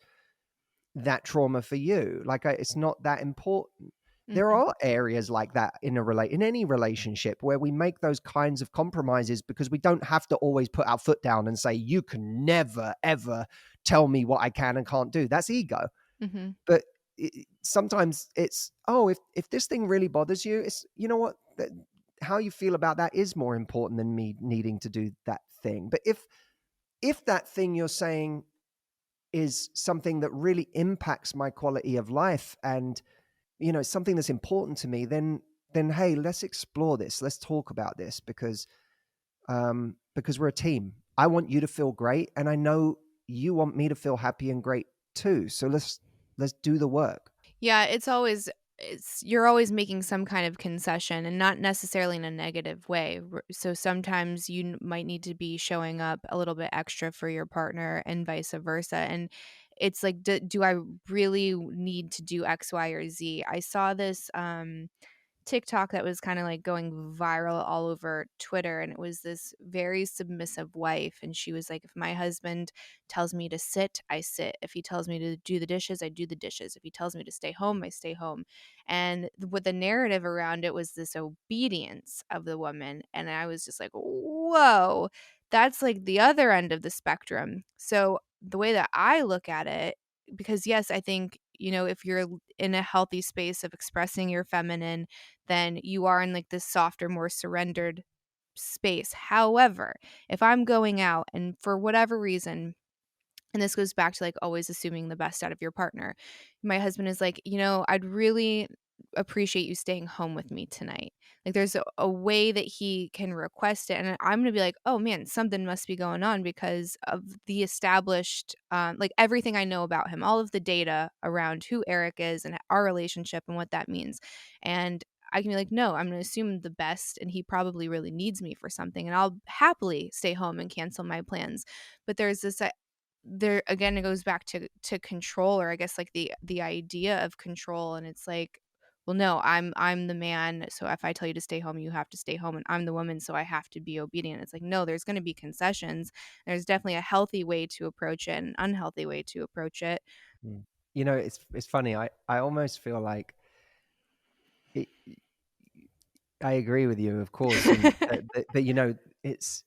that trauma for you. Like it's not that important. There Mhm. are areas like that in any relationship where we make those kinds of compromises because we don't have to always put our foot down and say you can never ever tell me what I can and can't do. That's ego. Mhm. But sometimes it's, oh, if this thing really bothers you, it's, you know what, how you feel about that is more important than me needing to do that thing. But if that thing you're saying is something that really impacts my quality of life and something that's important to me, then hey, let's explore this, let's talk about this, because we're a team. I want you to feel great and I know you want me to feel happy and great too, so let's do the work. Yeah, it's you're always making some kind of concession and not necessarily in a negative way. So sometimes you might need to be showing up a little bit extra for your partner and vice versa. And it's like, do I really need to do X, Y, or Z? I saw this TikTok that was kind of like going viral all over Twitter. And it was this very submissive wife. And she was like, if my husband tells me to sit, I sit. If he tells me to do the dishes, I do the dishes. If he tells me to stay home, I stay home. And what the narrative around it was this obedience of the woman. And I was just like, whoa, that's like the other end of the spectrum. So the way that I look at it, because yes, I think, if you're in a healthy space of expressing your feminine, then you are in like this softer, more surrendered space. However, if I'm going out and for whatever reason, and this goes back to like always assuming the best out of your partner, my husband is like, I'd really appreciate you staying home with me tonight. Like there's a way that he can request it. And I'm going to be like, oh man, something must be going on because of the established, like everything I know about him, all of the data around who Eric is and our relationship and what that means. And I can be like, no, I'm going to assume the best. And he probably really needs me for something. And I'll happily stay home and cancel my plans. But there's this there again, it goes back to control, or I guess like the idea of control. And it's like, well, no, I'm the man, so if I tell you to stay home, you have to stay home, and I'm the woman, so I have to be obedient. It's like, no, there's going to be concessions. There's definitely a healthy way to approach it and an unhealthy way to approach it. Mm. You know, it's funny. I almost feel like it, I agree with you, of course, and but you know, it's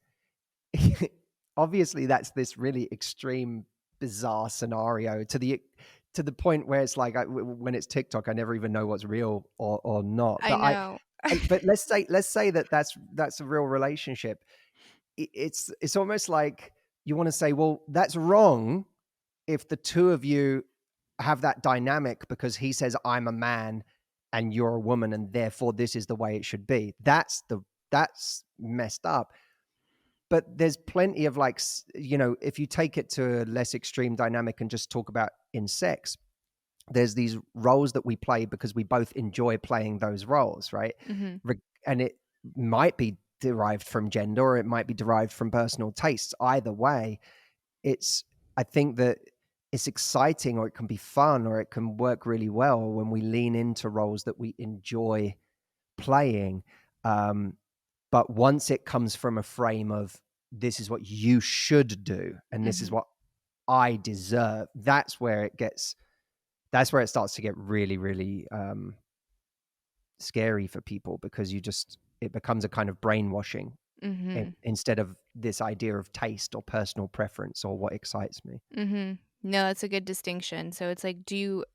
obviously that's this really extreme, bizarre scenario to the point where it's like when it's TikTok, I never even know what's real or not. I know. But let's say that that's a real relationship. It's almost like you want to say, well, that's wrong if the two of you have that dynamic because he says I'm a man and you're a woman and therefore this is the way it should be. That's messed up. But there's plenty of like, you know, if you take it to a less extreme dynamic and just talk about in sex, there's these roles that we play because we both enjoy playing those roles, right? Mm-hmm. And it might be derived from gender or it might be derived from personal tastes. Either way, I think that it's exciting or it can be fun or it can work really well when we lean into roles that we enjoy playing. But once it comes from a frame of this is what you should do and this is what I deserve, that's where it starts to get really, really scary for people because it becomes a kind of brainwashing Mm-hmm. instead of this idea of taste or personal preference or what excites me. Mm-hmm. No, that's a good distinction. So it's like,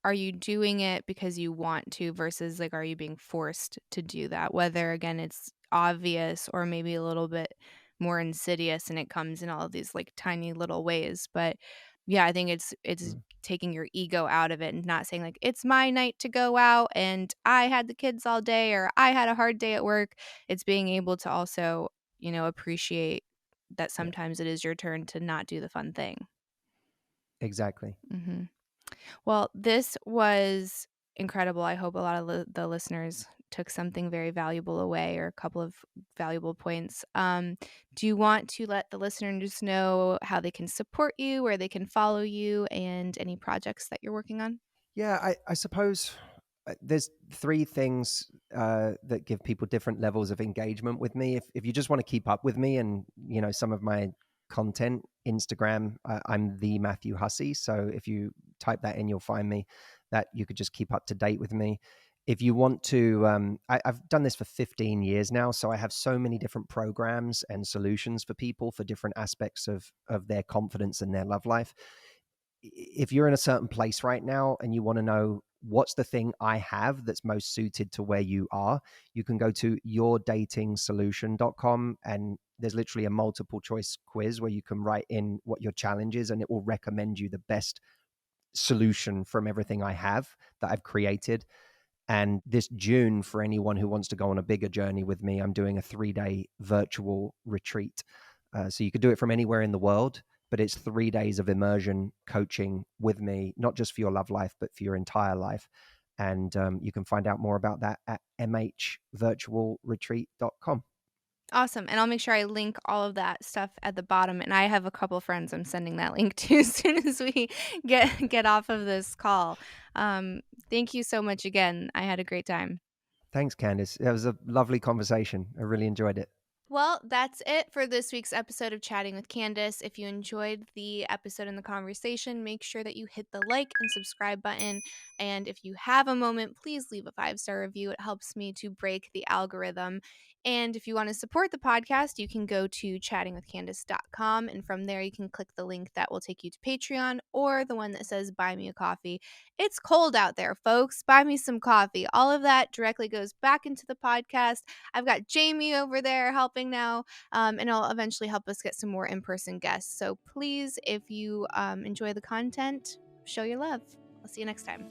are you doing it because you want to versus like, are you being forced to do that? Whether again, it's obvious or maybe a little bit more insidious and it comes in all of these like tiny little ways. But yeah, I think it's Mm. taking your ego out of it and not saying like, it's my night to go out and I had the kids all day or I had a hard day at work. It's being able to also, appreciate that Yeah, sometimes it is your turn to not do the fun thing. exactly. Mhm. Well, this was incredible. I hope a lot of the listeners took something very valuable away or a couple of valuable points. Do you want to let the listeners know how they can support you, where they can follow you, and any projects that you're working on? Yeah, I suppose there's three things that give people different levels of engagement with me. If you just want to keep up with me and you know some of my content, Instagram, I'm the Matthew Hussey. So if you type that in, you'll find me. That you could just keep up to date with me. If you want to, I've done this for 15 years now, so I have so many different programs and solutions for people for different aspects of their confidence and their love life. If you're in a certain place right now and you want to know what's the thing I have that's most suited to where you are, you can go to yourdatingsolution.com and there's literally a multiple choice quiz where you can write in what your challenge is and it will recommend you the best solution from everything I have that I've created. And this June, for anyone who wants to go on a bigger journey with me, I'm doing a 3-day virtual retreat. So you could do it from anywhere in the world, but it's 3 days of immersion coaching with me, not just for your love life, but for your entire life. And you can find out more about that at mhvirtualretreat.com. Awesome. And I'll make sure I link all of that stuff at the bottom. And I have a couple friends I'm sending that link to as soon as we get off of this call. Thank you so much again. I had a great time. Thanks, Candice. It was a lovely conversation. I really enjoyed it. Well, that's it for this week's episode of Chatting with Candice. If you enjoyed the episode and the conversation, make sure that you hit the like and subscribe button. And if you have a moment, please leave a 5-star review. It helps me to break the algorithm. And if you want to support the podcast, you can go to chattingwithcandice.com. And from there, you can click the link that will take you to Patreon or the one that says Buy Me a Coffee. It's cold out there, folks. Buy me some coffee. All of that directly goes back into the podcast. I've got Jamie over there helping now, and it'll eventually help us get some more in-person guests. So please, if you enjoy the content, show your love. I'll see you next time.